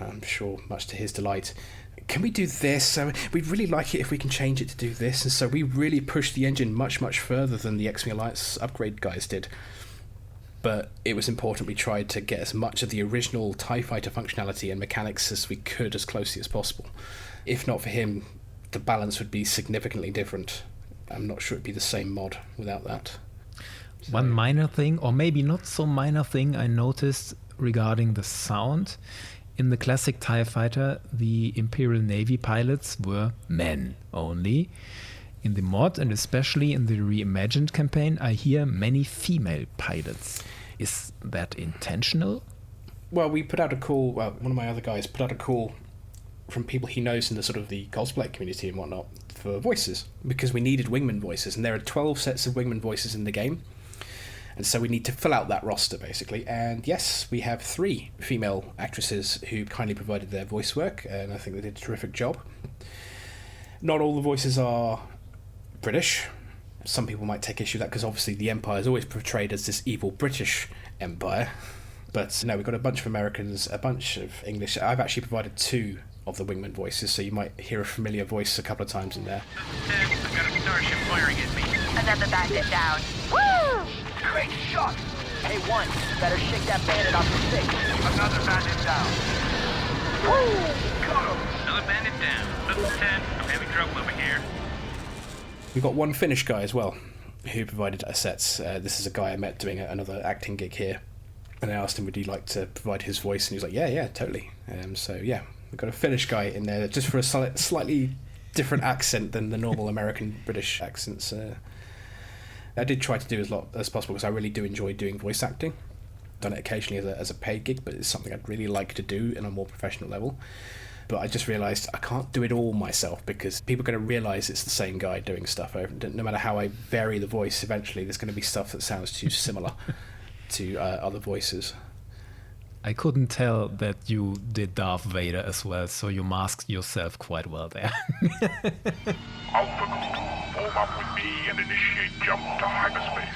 D: I'm sure much to his delight. Can we do this? So we'd really like it if we can change it to do this. And so we really pushed the engine much, much further than the X-Wing Alliance upgrade guys did. But it was important we tried to get as much of the original TIE Fighter functionality and mechanics as we could, as closely as possible. If not for him, the balance would be significantly different. I'm not sure it'd be the same mod without that.
C: One minor thing, or maybe not so minor thing, I noticed regarding the sound. In the classic TIE Fighter, the Imperial Navy pilots were men only. In the mod, and especially in the reimagined campaign, I hear many female pilots. Is that intentional?
D: Well, we put out a call, one of my other guys put out a call from people he knows in the sort of the cosplay community and whatnot for voices, because we needed wingman voices, and there are 12 sets of wingman voices in the game. And so we need to fill out that roster, basically. And yes, we have 3 female actresses who kindly provided their voice work, and I think they did a terrific job. Not all the voices are British. Some people might take issue with that, because obviously the Empire is always portrayed as this evil British Empire. But no, we've got a bunch of Americans, a bunch of English. I've actually provided 2 of the wingman voices, so you might hear a familiar voice a couple of times in there.
F: I've got a starship firing at me.
J: Another bandit down. Woo! Great shot! Hey, one, better shake that bandit off the stick.
F: Another bandit down.
J: Woo!
F: Got him. Another bandit down. Level 10. I'm having trouble over here.
D: We've got one Finnish guy as well who provided sets. This is a guy I met doing another acting gig here, and I asked him would he like to provide his voice, and he was like, yeah, totally. So yeah, we've got a Finnish guy in there just for a slightly different accent than the normal American British accents. I did try to do as lot as possible because I really do enjoy doing voice acting. Done it occasionally as a paid gig, but it's something I'd really like to do in a more professional level. But I just realised I can't do it all myself because people are going to realise it's the same guy doing stuff. No matter how I vary the voice, eventually there's going to be stuff that sounds too similar to other voices.
C: I couldn't tell that you did Darth Vader as well, so you masked yourself quite well there.
F: Alpha Group, form up with me and initiate jump to hyperspace.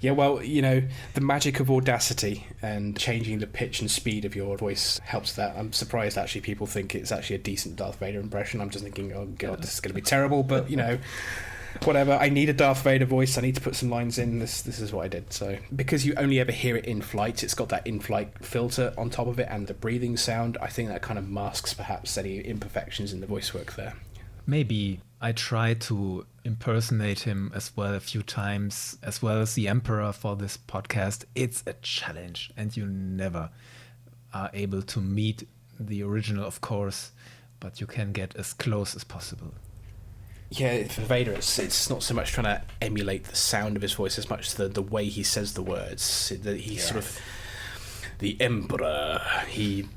D: Yeah, well, you know, the magic of Audacity and changing the pitch and speed of your voice helps that. I'm surprised actually people think it's actually a decent Darth Vader impression. I'm just thinking, oh god, this is going to be terrible, but you know, whatever. I need a Darth Vader voice. I need to put some lines in. This is what I did. So because you only ever hear it in flight, it's got that in-flight filter on top of it and the breathing sound. I think that kind of masks perhaps any imperfections in the voice work there.
C: Maybe I tried to impersonate him as well a few times, as well as the Emperor for this podcast. It's a challenge, and you never are able to meet the original, of course, but you can get as close as possible.
D: Yeah, for Vader, it's not so much trying to emulate the sound of his voice as much the way he says the words. He sort of, the Emperor, he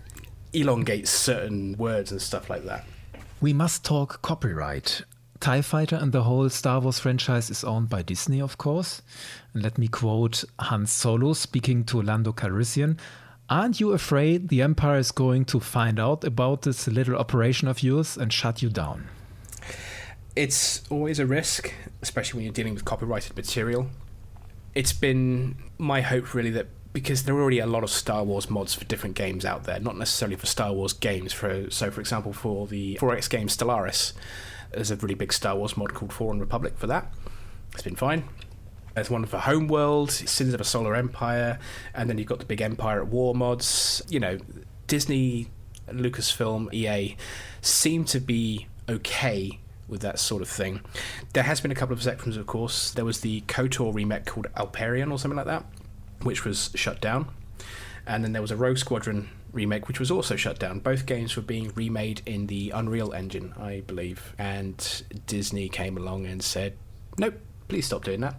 D: elongates certain words and stuff like that.
C: We must talk copyright. TIE Fighter and the whole Star Wars franchise is owned by Disney, of course. And let me quote Han Solo speaking to Lando Calrissian. "Aren't you afraid the Empire is going to find out about this little operation of yours and shut you down?"
D: It's always a risk, especially when you're dealing with copyrighted material. It's been my hope, really, that because there are already a lot of Star Wars mods for different games out there, not necessarily for Star Wars games. So, for example, for the 4X game Stellaris, there's a really big Star Wars mod called Fallen Republic for that. It's been fine. There's one for Homeworld, Sins of a Solar Empire, and then you've got the big Empire at War mods. You know, Disney, Lucasfilm, EA seem to be okay with that sort of thing. There has been a couple of exceptions, of course. There was the KOTOR remake called Alperion or something like that, which was shut down. And then there was a Rogue Squadron remake, which was also shut down. Both games were being remade in the Unreal Engine, I believe. And Disney came along and said, nope, please stop doing that.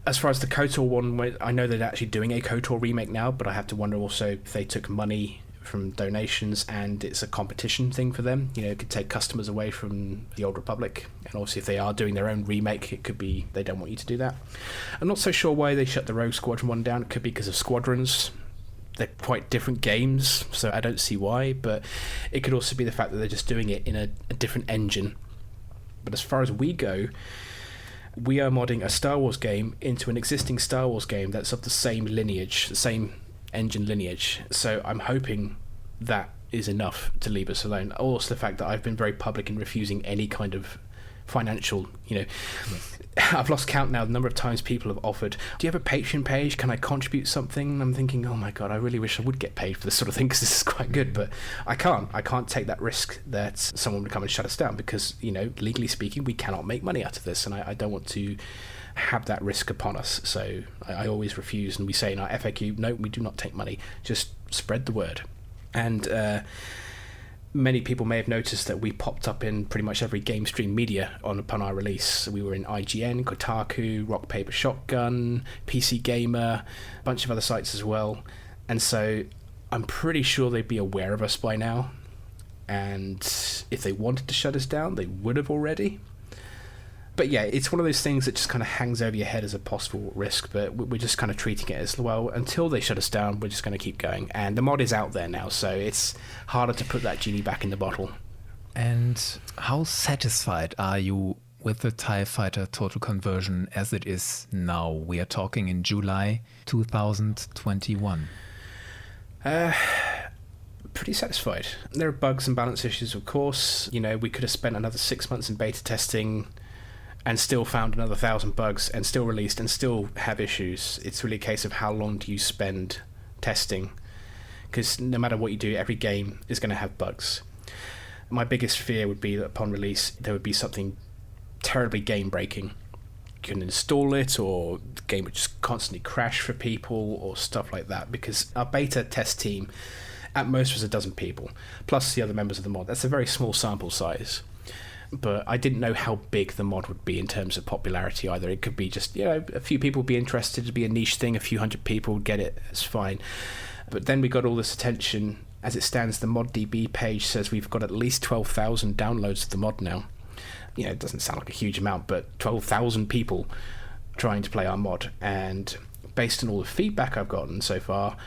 D: As far as the KOTOR one, I know they're actually doing a KOTOR remake now, but I have to wonder also if they took money from donations and it's a competition thing for them. You know, it could take customers away from the Old Republic, and obviously if they are doing their own remake, it could be they don't want you to do that. I'm not so sure why they shut the Rogue Squadron one down. It could be because of Squadrons. They're quite different games, so I don't see why, but it could also be the fact that they're just doing it in a different engine. But as far as we go, we are modding a Star Wars game into an existing Star Wars game that's of the same lineage, the same engine lineage. So I'm hoping that is enough to leave us alone. Also the fact that I've been very public in refusing any kind of financial, you know, I've lost count now the number of times people have offered, do you have a Patreon page, can I contribute something? And I'm thinking, oh my god, I really wish I would get paid for this sort of thing because this is quite good, but I can't take that risk that someone would come and shut us down because, you know, legally speaking, we cannot make money out of this, and I don't want to have that risk upon us. So I always refuse, and we say in our FAQ, no, we do not take money, just spread the word. And many people may have noticed that we popped up in pretty much every game stream media upon our release. We were in IGN, Kotaku, Rock Paper Shotgun, PC Gamer, a bunch of other sites as well. And so I'm pretty sure they'd be aware of us by now, and if they wanted to shut us down, they would have already. But yeah, it's one of those things that just kind of hangs over your head as a possible risk, but we're just kind of treating it as, well, until they shut us down, we're just going to keep going. And the mod is out there now, so it's harder to put that genie back in the bottle.
C: And how satisfied are you with the TIE Fighter total conversion as it is now? We are talking in July 2021.
D: Pretty satisfied. There are bugs and balance issues, of course. You know, we could have spent another 6 months in beta testing and still found another 1,000 bugs and still released and still have issues. It's really a case of how long do you spend testing, because no matter what you do, every game is going to have bugs. My biggest fear would be that upon release there would be something terribly game breaking. You couldn't install it, or the game would just constantly crash for people or stuff like that, because our beta test team At most was a dozen people, plus the other members of the mod. That's a very small sample size. But I didn't know how big the mod would be in terms of popularity either. It could be just, a few people would be interested, it'd be a niche thing, a few hundred people would get it, it's fine. But then we got all this attention. As it stands, the ModDB page says we've got at least 12,000 downloads of the mod now. It doesn't sound like a huge amount, but 12,000 people trying to play our mod. And based on all the feedback I've gotten so far,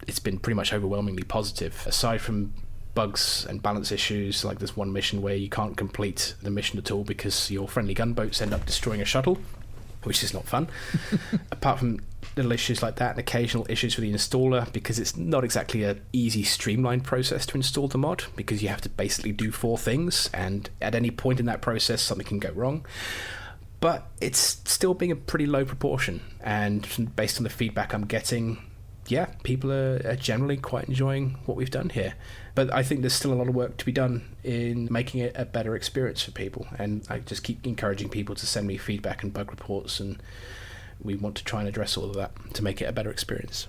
D: it's been pretty much overwhelmingly positive. Aside from bugs and balance issues, like there's one mission where you can't complete the mission at all because your friendly gunboats end up destroying a shuttle, which is not fun. Apart from little issues like that and occasional issues with the installer, because it's not exactly an easy streamlined process to install the mod, because you have to basically do 4 things, and at any point in that process something can go wrong. But it's still being a pretty low proportion, and based on the feedback I'm getting, people are generally quite enjoying what we've done here. But I think there's still a lot of work to be done in making it a better experience for people, and I just keep encouraging people to send me feedback and bug reports, and we want to try and address all of that to make it a better experience.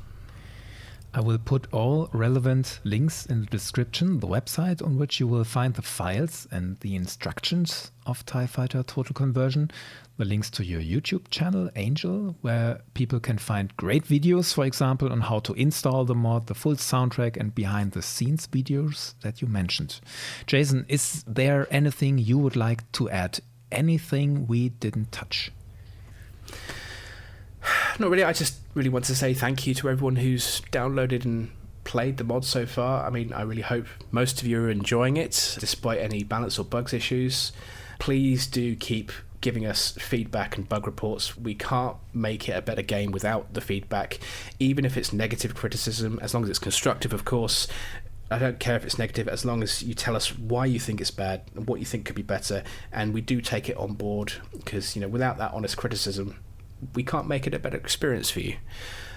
C: I will put all relevant links in the description, the website on which you will find the files and the instructions of TIE Fighter Total Conversion, the links to your YouTube channel, Angel, where people can find great videos, for example, on how to install the mod, the full soundtrack and behind-the-scenes videos that you mentioned. Jason, is there anything you would like to add? Anything we didn't touch?
D: Not really. I just really want to say thank you to everyone who's downloaded and played the mod so far. I mean, I really hope most of you are enjoying it, despite any balance or bugs issues. Please do keep giving us feedback and bug reports. We can't make it a better game without the feedback, even if it's negative criticism, as long as it's constructive, of course. I don't care if it's negative, as long as you tell us why you think it's bad and what you think could be better, and we do take it on board, because without that honest criticism, we can't make it a better experience for you.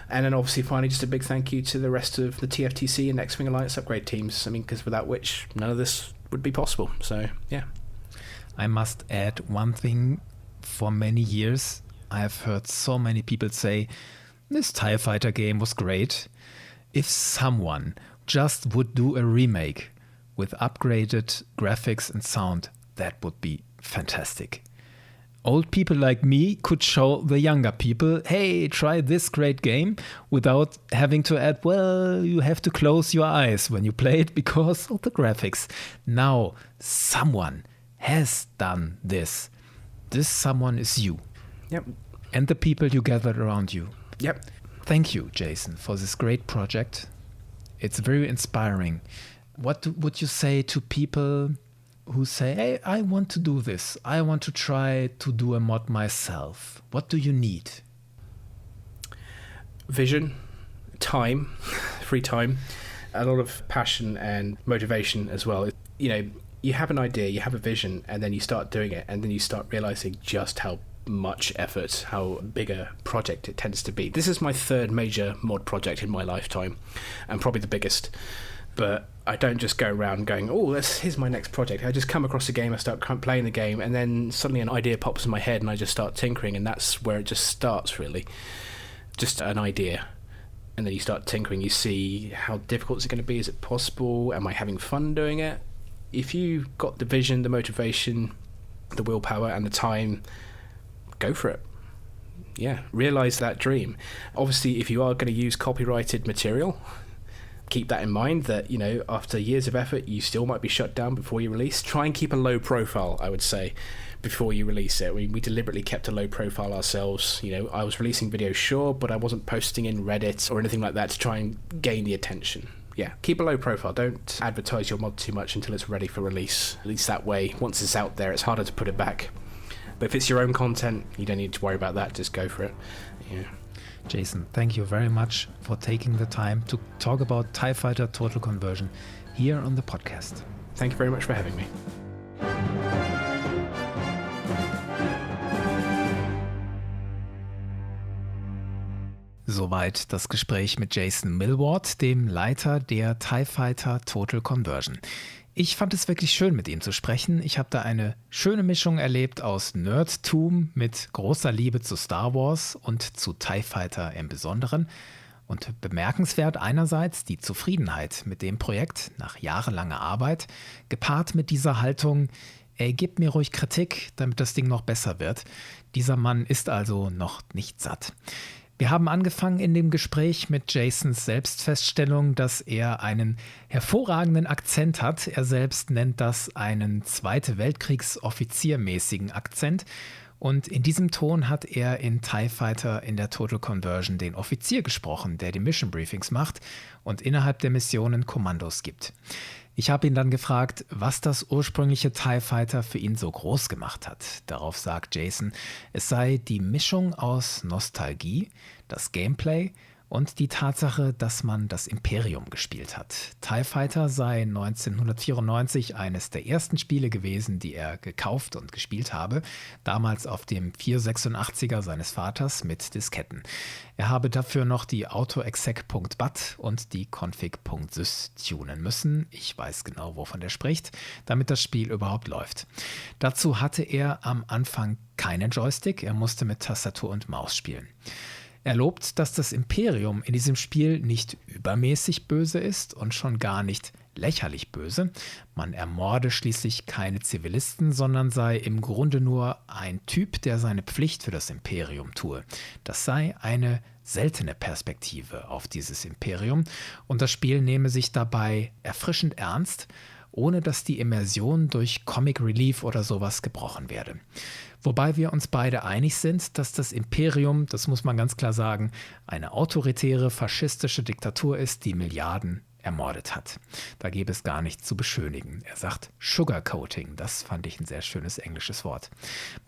D: And then obviously finally just a big thank you to the rest of the TFTC and X-Wing Alliance upgrade teams, because without which none of this would be possible. So yeah.
C: I must add one thing. For many years I have heard so many people say this TIE Fighter game was great. If someone just would do a remake with upgraded graphics and sound, that would be fantastic. Old people like me could show the younger people, hey, try this great game, without having to add, well, you have to close your eyes when you play it because of the graphics. Now, someone has done this. This someone is you.
D: Yep.
C: And the people you gathered around you.
D: Yep.
C: Thank you, Jason, for this great project. It's very inspiring. What would you say to people who say, hey, I want to do this. I want to try to do a mod myself. What do you need?
D: Vision, time, free time, a lot of passion and motivation as well. You have an idea, you have a vision, and then you start doing it, and then you start realizing just how much effort, how big a project it tends to be. This is my 3rd major mod project in my lifetime, and probably the biggest. But I don't just go around going, here's my next project. I just come across a game, I start playing the game, and then suddenly an idea pops in my head and I just start tinkering, and that's where it just starts, really. Just an idea. And then you start tinkering, you see how difficult is it going to be, is it possible, am I having fun doing it? If you've got the vision, the motivation, the willpower and the time, go for it. Yeah, realise that dream. Obviously, if you are going to use copyrighted material, keep that in mind, that after years of effort you still might be shut down before you release. Try and keep a low profile, I would say, before you release it. We deliberately kept a low profile ourselves. I was releasing videos, sure, but I wasn't posting in Reddit or anything like that to try and gain the attention. Yeah, keep a low profile. Don't advertise your mod too much until it's ready for release. At least that way, once it's out there, it's harder to put it back. But if it's your own content, you don't need to worry about that. Just go for it. Yeah.
C: Jason, thank you very much for taking the time to talk about TIE Fighter Total Conversion here on the podcast.
D: Thank you very much for having me.
C: Soweit das Gespräch mit Jason Millward, dem Leiter der TIE Fighter Total Conversion. Ich fand es wirklich schön, mit ihm zu sprechen. Ich habe da eine schöne Mischung erlebt aus Nerdtum mit großer Liebe zu Star Wars und zu TIE Fighter im Besonderen. Und bemerkenswert einerseits die Zufriedenheit mit dem Projekt nach jahrelanger Arbeit, gepaart mit dieser Haltung, ey, gib mir ruhig Kritik, damit das Ding noch besser wird. Dieser Mann ist also noch nicht satt. Wir haben angefangen in dem Gespräch mit Jasons Selbstfeststellung, dass er einen hervorragenden Akzent hat. Er selbst nennt das einen Zweite Weltkriegs-Offiziermäßigen Akzent. Und in diesem Ton hat er in TIE Fighter in der Total Conversion den Offizier gesprochen, der die Mission Briefings macht und innerhalb der Missionen Kommandos gibt. Ich habe ihn dann gefragt, was das ursprüngliche TIE Fighter für ihn so groß gemacht hat. Darauf sagt Jason, es sei die Mischung aus Nostalgie, das Gameplay und die Tatsache, dass man das Imperium gespielt hat. TIE Fighter sei 1994 eines der ersten Spiele gewesen, die er gekauft und gespielt habe, damals auf dem 486er seines Vaters mit Disketten. Er habe dafür noch die autoexec.bat und die config.sys tunen müssen. Ich weiß genau, wovon er spricht, damit das Spiel überhaupt läuft. Dazu hatte er am Anfang keinen Joystick, er musste mit Tastatur und Maus spielen. Er lobt, dass das Imperium in diesem Spiel nicht übermäßig böse ist und schon gar nicht lächerlich böse. Man ermorde schließlich keine Zivilisten, sondern sei im Grunde nur ein Typ, der seine Pflicht für das Imperium tue. Das sei eine seltene Perspektive auf dieses Imperium und das Spiel nehme sich dabei erfrischend ernst, ohne dass die Immersion durch Comic Relief oder sowas gebrochen werde. Wobei wir uns beide einig sind, dass das Imperium, das muss man ganz klar sagen, eine autoritäre, faschistische Diktatur ist, die Milliarden ermordet hat. Da gäbe es gar nichts zu beschönigen. Er sagt Sugarcoating, das fand ich ein sehr schönes englisches Wort.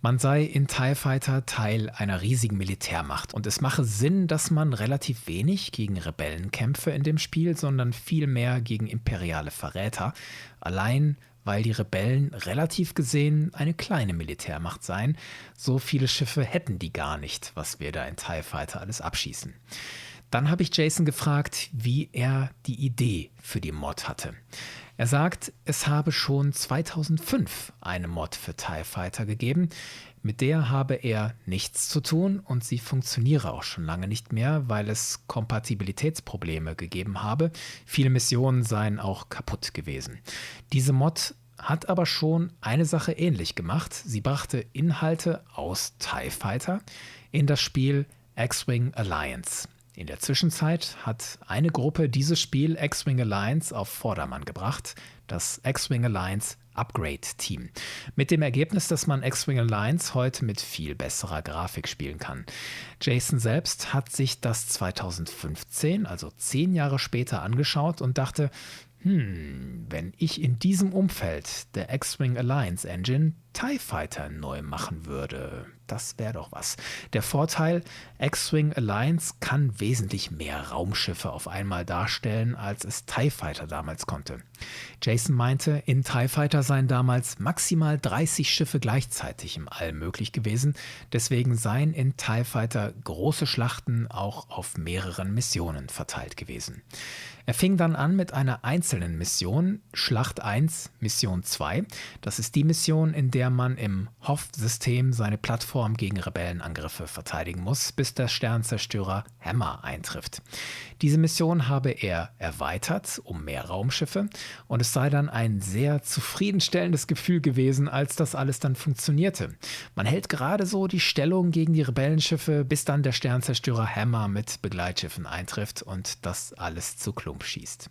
C: Man sei in TIE Fighter Teil einer riesigen Militärmacht und es mache Sinn, dass man relativ wenig gegen Rebellen kämpfe in dem Spiel, sondern viel mehr gegen imperiale Verräter. Allein weil die Rebellen relativ gesehen eine kleine Militärmacht seien. So viele Schiffe hätten die gar nicht, was wir da in TIE Fighter alles abschießen. Dann habe ich Jason gefragt, wie er die Idee für die Mod hatte. Er sagt, es habe schon 2005 eine Mod für TIE Fighter gegeben. Mit der habe er nichts zu tun und sie funktioniere auch schon lange nicht mehr, weil es Kompatibilitätsprobleme gegeben habe. Viele Missionen seien auch kaputt gewesen. Diese Mod hat aber schon eine Sache ähnlich gemacht. Sie brachte Inhalte aus TIE Fighter in das Spiel X-Wing Alliance. In der Zwischenzeit hat eine Gruppe dieses Spiel X-Wing Alliance auf Vordermann gebracht, das X-Wing Alliance Upgrade Team. Mit dem Ergebnis, dass man X-Wing Alliance heute mit viel besserer Grafik spielen kann. Jason selbst hat sich das 2015, also 10 Jahre später, angeschaut und dachte, wenn ich in diesem Umfeld der X-Wing Alliance Engine TIE Fighter neu machen würde, das wäre doch was. Der Vorteil, X-Wing Alliance kann wesentlich mehr Raumschiffe auf einmal darstellen, als es TIE Fighter damals konnte. Jason meinte, in TIE Fighter seien damals maximal 30 Schiffe gleichzeitig im All möglich gewesen, deswegen seien in TIE Fighter große Schlachten auch auf mehreren Missionen verteilt gewesen. Er fing dann an mit einer einzelnen Mission, Schlacht 1, Mission 2. Das ist die Mission, in der man im Hoth-System seine Plattform gegen Rebellenangriffe verteidigen muss, bis der Sternzerstörer Hammer eintrifft. Diese Mission habe er erweitert um mehr Raumschiffe und es sei dann ein sehr zufriedenstellendes Gefühl gewesen, als das alles dann funktionierte. Man hält gerade so die Stellung gegen die Rebellenschiffe, bis dann der Sternzerstörer Hammer mit Begleitschiffen eintrifft und das alles zu Klump schießt.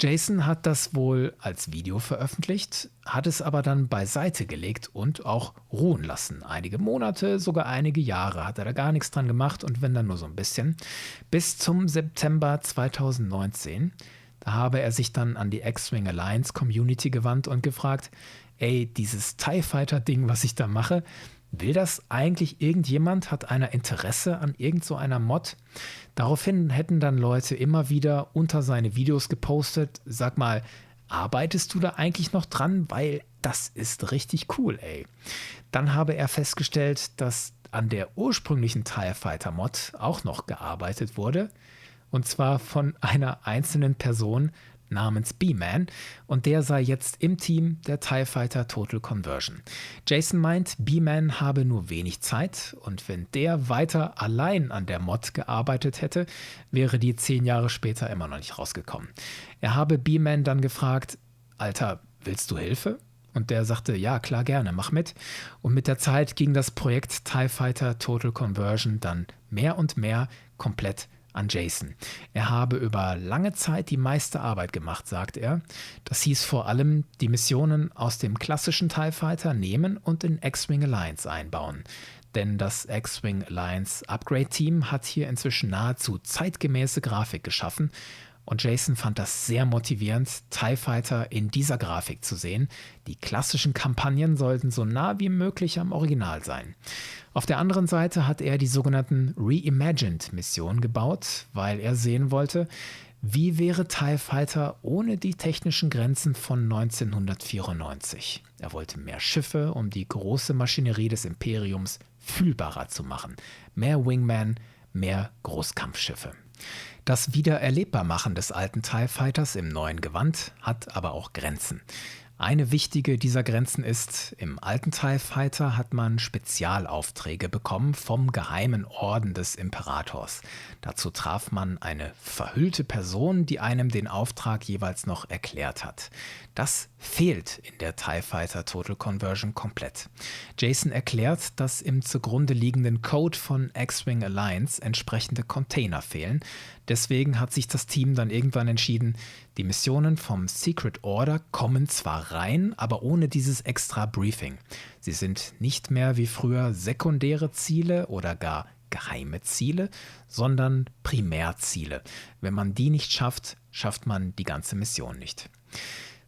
C: Jason hat das wohl als Video veröffentlicht, hat es aber dann beiseite gelegt und auch ruhen lassen. Einige Monate, sogar einige Jahre hat er da gar nichts dran gemacht und wenn dann nur so ein bisschen. Bis zum September 2019. Da habe er sich dann an die X-Wing Alliance Community gewandt und gefragt, ey, dieses TIE Fighter Ding, was ich da mache, will das eigentlich irgendjemand? Hat einer Interesse an irgend so einer Mod? Daraufhin hätten dann Leute immer wieder unter seine Videos gepostet, sag mal, arbeitest du da eigentlich noch dran? Weil das ist richtig cool, ey. Dann habe er festgestellt, dass an der ursprünglichen TIE Fighter Mod auch noch gearbeitet wurde. Und zwar von einer einzelnen Person namens B-Man und der sei jetzt im Team der TIE Fighter Total Conversion. Jason meint, B-Man habe nur wenig Zeit und wenn der weiter allein an der Mod gearbeitet hätte, wäre die 10 Jahre später immer noch nicht rausgekommen. Er habe B-Man dann gefragt, Alter, willst du Hilfe? Und der sagte, ja, klar, gerne, mach mit. Und mit der Zeit ging das Projekt TIE Fighter Total Conversion dann mehr und mehr komplett an Jason. Er habe über lange Zeit die meiste Arbeit gemacht, sagt er. Das hieß vor allem, die Missionen aus dem klassischen TIE Fighter nehmen und in X-Wing Alliance einbauen. Denn das X-Wing Alliance Upgrade-Team hat hier inzwischen nahezu zeitgemäße Grafik geschaffen. Und Jason fand das sehr motivierend, TIE Fighter in dieser Grafik zu sehen. Die klassischen Kampagnen sollten so nah wie möglich am Original sein. Auf der anderen Seite hat er die sogenannten Reimagined-Missionen gebaut, weil er sehen wollte, wie wäre TIE Fighter ohne die technischen Grenzen von 1994. Er wollte mehr Schiffe, um die große Maschinerie des Imperiums fühlbarer zu machen. Mehr Wingman, mehr Großkampfschiffe. Das Wiedererlebbarmachen des alten TIE Fighters im neuen Gewand hat aber auch Grenzen. Eine wichtige dieser Grenzen ist, im alten TIE Fighter hat man Spezialaufträge bekommen vom geheimen Orden des Imperators. Dazu traf man eine verhüllte Person, die einem den Auftrag jeweils noch erklärt hat. Das fehlt in der TIE Fighter Total Conversion komplett. Jason erklärt, dass im zugrunde liegenden Code von X-Wing Alliance entsprechende Container fehlen. Deswegen hat sich das Team dann irgendwann entschieden, die Missionen vom Secret Order kommen zwar rein, aber ohne dieses extra Briefing. Sie sind nicht mehr wie früher sekundäre Ziele oder gar geheime Ziele, sondern Primärziele. Wenn man die nicht schafft, schafft man die ganze Mission nicht.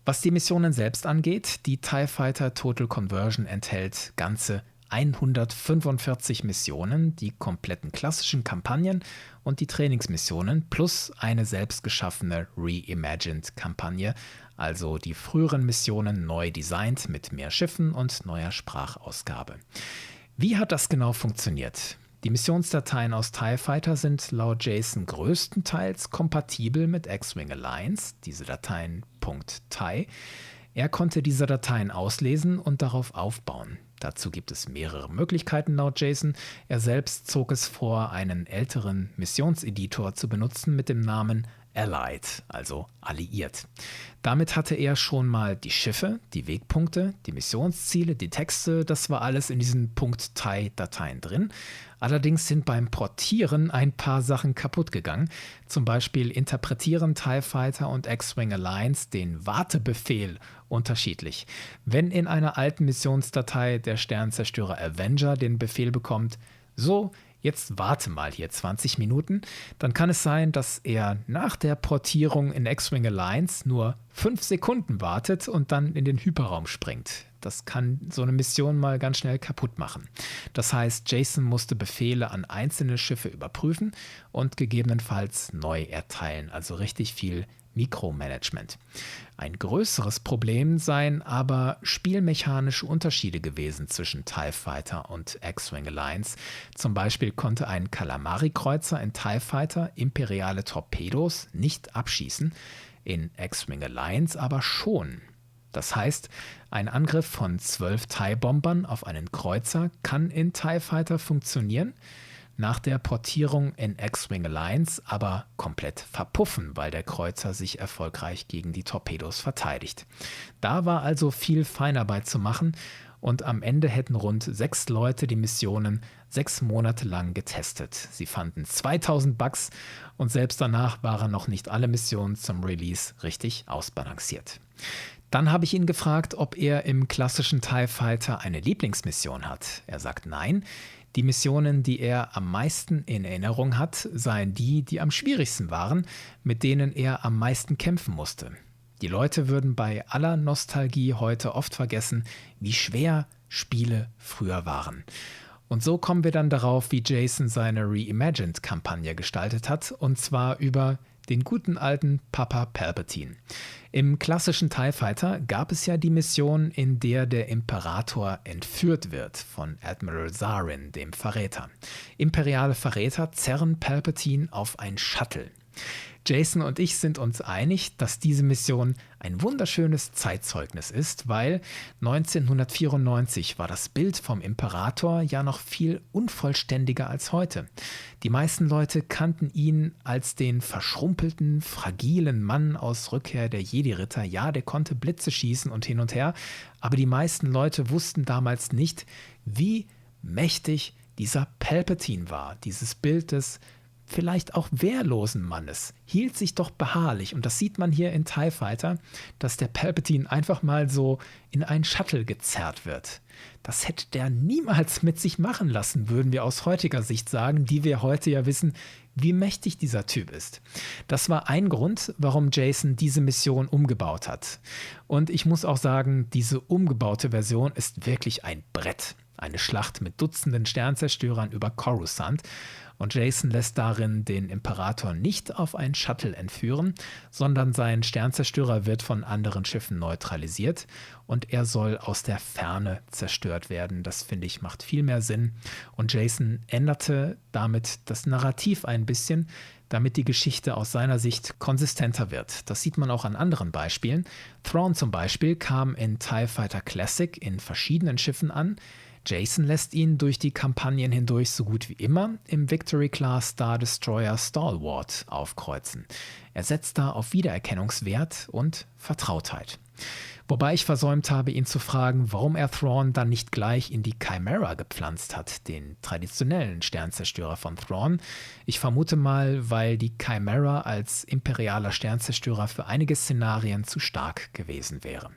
C: Was die Missionen selbst angeht, die TIE Fighter Total Conversion enthält ganze 145 Missionen, die kompletten klassischen Kampagnen und die Trainingsmissionen plus eine selbstgeschaffene Reimagined-Kampagne, also die früheren Missionen neu designt mit mehr Schiffen und neuer Sprachausgabe. Wie hat das genau funktioniert? Die Missionsdateien aus TIE Fighter sind laut Jason größtenteils kompatibel mit X-Wing Alliance, diese Dateien .TIE. Er konnte diese Dateien auslesen und darauf aufbauen. Dazu gibt es mehrere Möglichkeiten laut Jason. Er selbst zog es vor, einen älteren Missionseditor zu benutzen mit dem Namen Allied, also alliiert. Damit hatte er schon mal die Schiffe, die Wegpunkte, die Missionsziele, die Texte, das war alles in diesen .TIE-Dateien drin. Allerdings sind beim Portieren ein paar Sachen kaputt gegangen. Zum Beispiel interpretieren TIE Fighter und X-Wing Alliance den Wartebefehl unterschiedlich. Wenn in einer alten Missionsdatei der Sternzerstörer Avenger den Befehl bekommt, so, jetzt warte mal hier 20 Minuten, dann kann es sein, dass er nach der Portierung in X-Wing Alliance nur 5 Sekunden wartet und dann in den Hyperraum springt. Das kann so eine Mission mal ganz schnell kaputt machen. Das heißt, Jason musste Befehle an einzelne Schiffe überprüfen und gegebenenfalls neu erteilen, also richtig viel Mikromanagement. Ein größeres Problem seien aber spielmechanische Unterschiede gewesen zwischen TIE Fighter und X-Wing Alliance. Zum Beispiel konnte ein Calamari-Kreuzer in TIE Fighter imperiale Torpedos nicht abschießen, in X-Wing Alliance aber schon. Das heißt, ein Angriff von 12 TIE-Bombern auf einen Kreuzer kann in TIE Fighter funktionieren, nach der Portierung in X-Wing Alliance aber komplett verpuffen, weil der Kreuzer sich erfolgreich gegen die Torpedos verteidigt. Da war also viel Feinarbeit zu machen und am Ende hätten rund 6 Leute die Missionen 6 Monate lang getestet. Sie fanden 2000 Bugs und selbst danach waren noch nicht alle Missionen zum Release richtig ausbalanciert. Dann habe ich ihn gefragt, ob er im klassischen TIE Fighter eine Lieblingsmission hat. Er sagt nein. Die Missionen, die er am meisten in Erinnerung hat, seien die, die am schwierigsten waren, mit denen er am meisten kämpfen musste. Die Leute würden bei aller Nostalgie heute oft vergessen, wie schwer Spiele früher waren. Und so kommen wir dann darauf, wie Jason seine Reimagined-Kampagne gestaltet hat, und zwar über den guten alten Papa Palpatine. Im klassischen TIE Fighter gab es ja die Mission, in der der Imperator entführt wird von Admiral Zarin, dem Verräter. Imperiale Verräter zerren Palpatine auf ein Shuttle. Jason und ich sind uns einig, dass diese Mission ein wunderschönes Zeitzeugnis ist, weil 1994 war das Bild vom Imperator ja noch viel unvollständiger als heute. Die meisten Leute kannten ihn als den verschrumpelten, fragilen Mann aus Rückkehr der Jedi-Ritter. Ja, der konnte Blitze schießen und hin und her, aber die meisten Leute wussten damals nicht, wie mächtig dieser Palpatine war. Dieses Bild des vielleicht auch wehrlosen Mannes hielt sich doch beharrlich. Und das sieht man hier in TIE Fighter, dass der Palpatine einfach mal so in einen Shuttle gezerrt wird. Das hätte der niemals mit sich machen lassen, würden wir aus heutiger Sicht sagen, die wir heute ja wissen, wie mächtig dieser Typ ist. Das war ein Grund, warum Jason diese Mission umgebaut hat. Und ich muss auch sagen, diese umgebaute Version ist wirklich ein Brett. Eine Schlacht mit Dutzenden Sternzerstörern über Coruscant. Und Jason lässt darin den Imperator nicht auf ein Shuttle entführen, sondern sein Sternzerstörer wird von anderen Schiffen neutralisiert und er soll aus der Ferne zerstört werden. Das, finde ich, macht viel mehr Sinn. Und Jason änderte damit das Narrativ ein bisschen, damit die Geschichte aus seiner Sicht konsistenter wird. Das sieht man auch an anderen Beispielen. Thrawn zum Beispiel kam in TIE Fighter Classic in verschiedenen Schiffen an. Jason lässt ihn durch die Kampagnen hindurch so gut wie immer im Victory-Class Star Destroyer Stalwart aufkreuzen. Er setzt da auf Wiedererkennungswert und Vertrautheit. Wobei ich versäumt habe, ihn zu fragen, warum er Thrawn dann nicht gleich in die Chimera gepflanzt hat, den traditionellen Sternzerstörer von Thrawn. Ich vermute mal, weil die Chimera als imperialer Sternzerstörer für einige Szenarien zu stark gewesen wäre.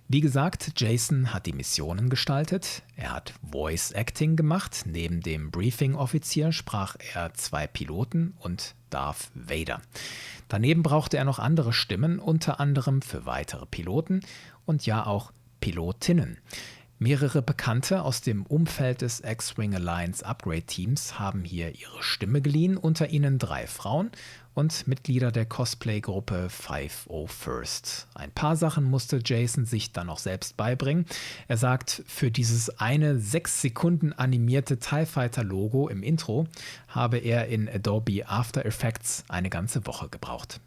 C: Wie gesagt, Jason hat die Missionen gestaltet, er hat Voice Acting gemacht, neben dem Briefing-Offizier sprach er 2 Piloten und Darth Vader. Daneben brauchte er noch andere Stimmen, unter anderem für weitere Piloten und ja auch Pilotinnen. Mehrere Bekannte aus dem Umfeld des X-Wing Alliance Upgrade Teams haben hier ihre Stimme geliehen, unter ihnen 3 Frauen und Mitglieder der Cosplay-Gruppe 501st. Ein paar Sachen musste Jason sich dann auch selbst beibringen. Er sagt, für dieses eine 6 Sekunden animierte TIE Fighter-Logo im Intro habe er in Adobe After Effects eine ganze Woche gebraucht.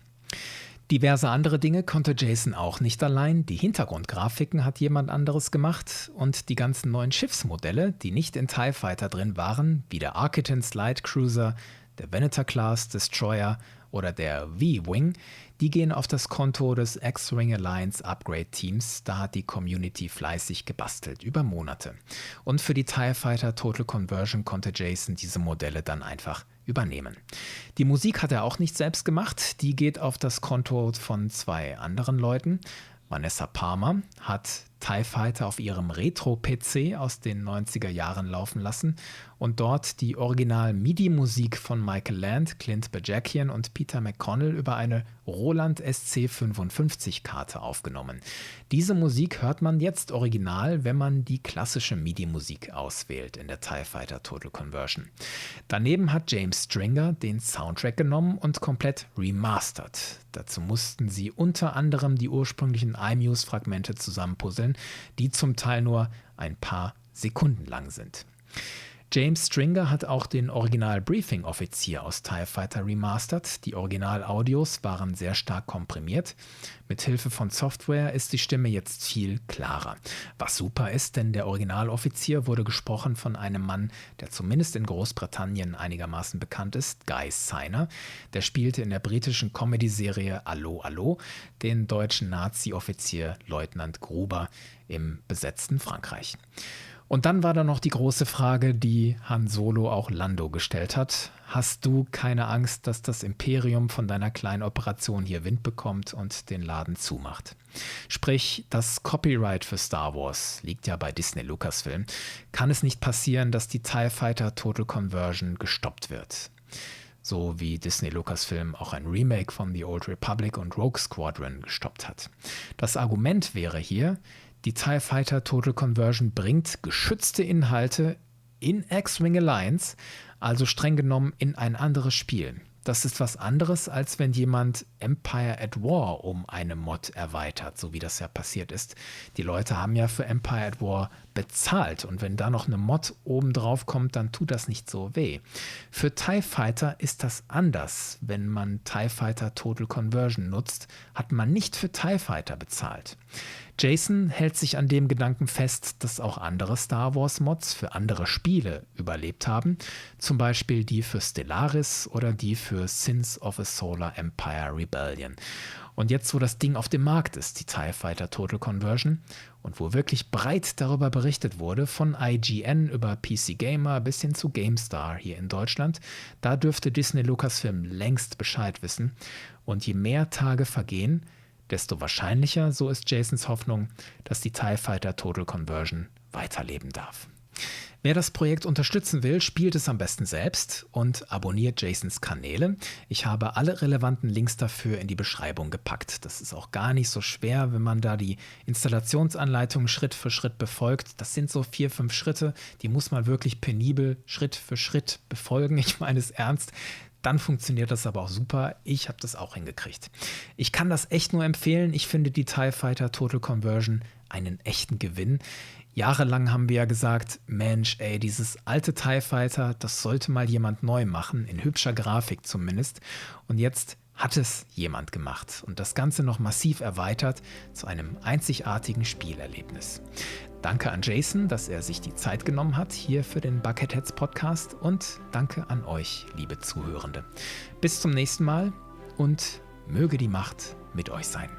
C: Diverse andere Dinge konnte Jason auch nicht allein. Die Hintergrundgrafiken hat jemand anderes gemacht und die ganzen neuen Schiffsmodelle, die nicht in TIE Fighter drin waren, wie der Arquitens Light Cruiser, der Venator-Class Destroyer oder der V-Wing, die gehen auf das Konto des X-Wing Alliance Upgrade Teams. Da hat die Community fleißig gebastelt, über Monate. Und für die TIE Fighter Total Conversion konnte Jason diese Modelle dann einfach übernehmen. Die Musik hat er auch nicht selbst gemacht, die geht auf das Konto von 2 anderen Leuten. Vanessa Palmer hat TIE Fighter auf ihrem Retro-PC aus den 90er Jahren laufen lassen und dort die Original-MIDI-Musik von Michael Land, Clint Bajakian und Peter McConnell über eine Roland SC55-Karte aufgenommen. Diese Musik hört man jetzt original, wenn man die klassische MIDI-Musik auswählt in der TIE Fighter Total Conversion. Daneben hat James Stringer den Soundtrack genommen und komplett remastert. Dazu mussten sie unter anderem die ursprünglichen iMuse-Fragmente zusammenpuzzeln, die zum Teil nur ein paar Sekunden lang sind. James Stringer hat auch den Original-Briefing-Offizier aus TIE Fighter remastert. Die Original-Audios waren sehr stark komprimiert. Mit Hilfe von Software ist die Stimme jetzt viel klarer. Was super ist, denn der Originaloffizier wurde gesprochen von einem Mann, der zumindest in Großbritannien einigermaßen bekannt ist, Guy Seiner. Der spielte in der britischen Comedy-Serie Allo Allo den deutschen Nazi-Offizier Leutnant Gruber im besetzten Frankreich. Und dann war da noch die große Frage, die Han Solo auch Lando gestellt hat. Hast du keine Angst, dass das Imperium von deiner kleinen Operation hier Wind bekommt und den Laden zumacht? Sprich, das Copyright für Star Wars liegt ja bei Disney Lucasfilm. Kann es nicht passieren, dass die TIE Fighter Total Conversion gestoppt wird? So wie Disney Lucasfilm auch ein Remake von The Old Republic und Rogue Squadron gestoppt hat. Das Argument wäre hier, die TIE Fighter Total Conversion bringt geschützte Inhalte in X-Wing Alliance, also streng genommen in ein anderes Spiel. das ist was anderes, als wenn jemand Empire at War um eine Mod erweitert, so wie das ja passiert ist. Die Leute haben ja für Empire at War bezahlt und wenn da noch eine Mod oben drauf kommt, dann tut das nicht so weh. Für TIE Fighter ist das anders. Wenn man TIE Fighter Total Conversion nutzt, hat man nicht für TIE Fighter bezahlt. Jason hält sich an dem Gedanken fest, dass auch andere Star Wars Mods für andere Spiele überlebt haben, zum Beispiel die für Stellaris oder die für Sins of a Solar Empire Rebellion. Und jetzt, wo das Ding auf dem Markt ist, die TIE Fighter Total Conversion, und wo wirklich breit darüber berichtet wurde, von IGN über PC Gamer bis hin zu GameStar hier in Deutschland, da dürfte Disney Lucasfilm längst Bescheid wissen. Und je mehr Tage vergehen, desto wahrscheinlicher, so ist Jasons Hoffnung, dass die TIE Fighter Total Conversion weiterleben darf. Wer das Projekt unterstützen will, spielt es am besten selbst und abonniert Jasons Kanäle. Ich habe alle relevanten Links dafür in die Beschreibung gepackt. Das ist auch gar nicht so schwer, wenn man da die Installationsanleitung Schritt für Schritt befolgt. Das sind so 4-5 Schritte, die muss man wirklich penibel Schritt für Schritt befolgen. Ich meine es ernst. Dann funktioniert das aber auch super. Ich habe das auch hingekriegt. Ich kann das echt nur empfehlen. Ich finde die TIE Fighter Total Conversion einen echten Gewinn. Jahrelang haben wir ja gesagt, Mensch, ey, dieses alte TIE Fighter, das sollte mal jemand neu machen, in hübscher Grafik zumindest. Und jetzt hat es jemand gemacht und das Ganze noch massiv erweitert zu einem einzigartigen Spielerlebnis. Danke an Jason, dass er sich die Zeit genommen hat hier für den Bucketheads Podcast und danke an euch, liebe Zuhörende. Bis zum nächsten Mal und möge die Macht mit euch sein.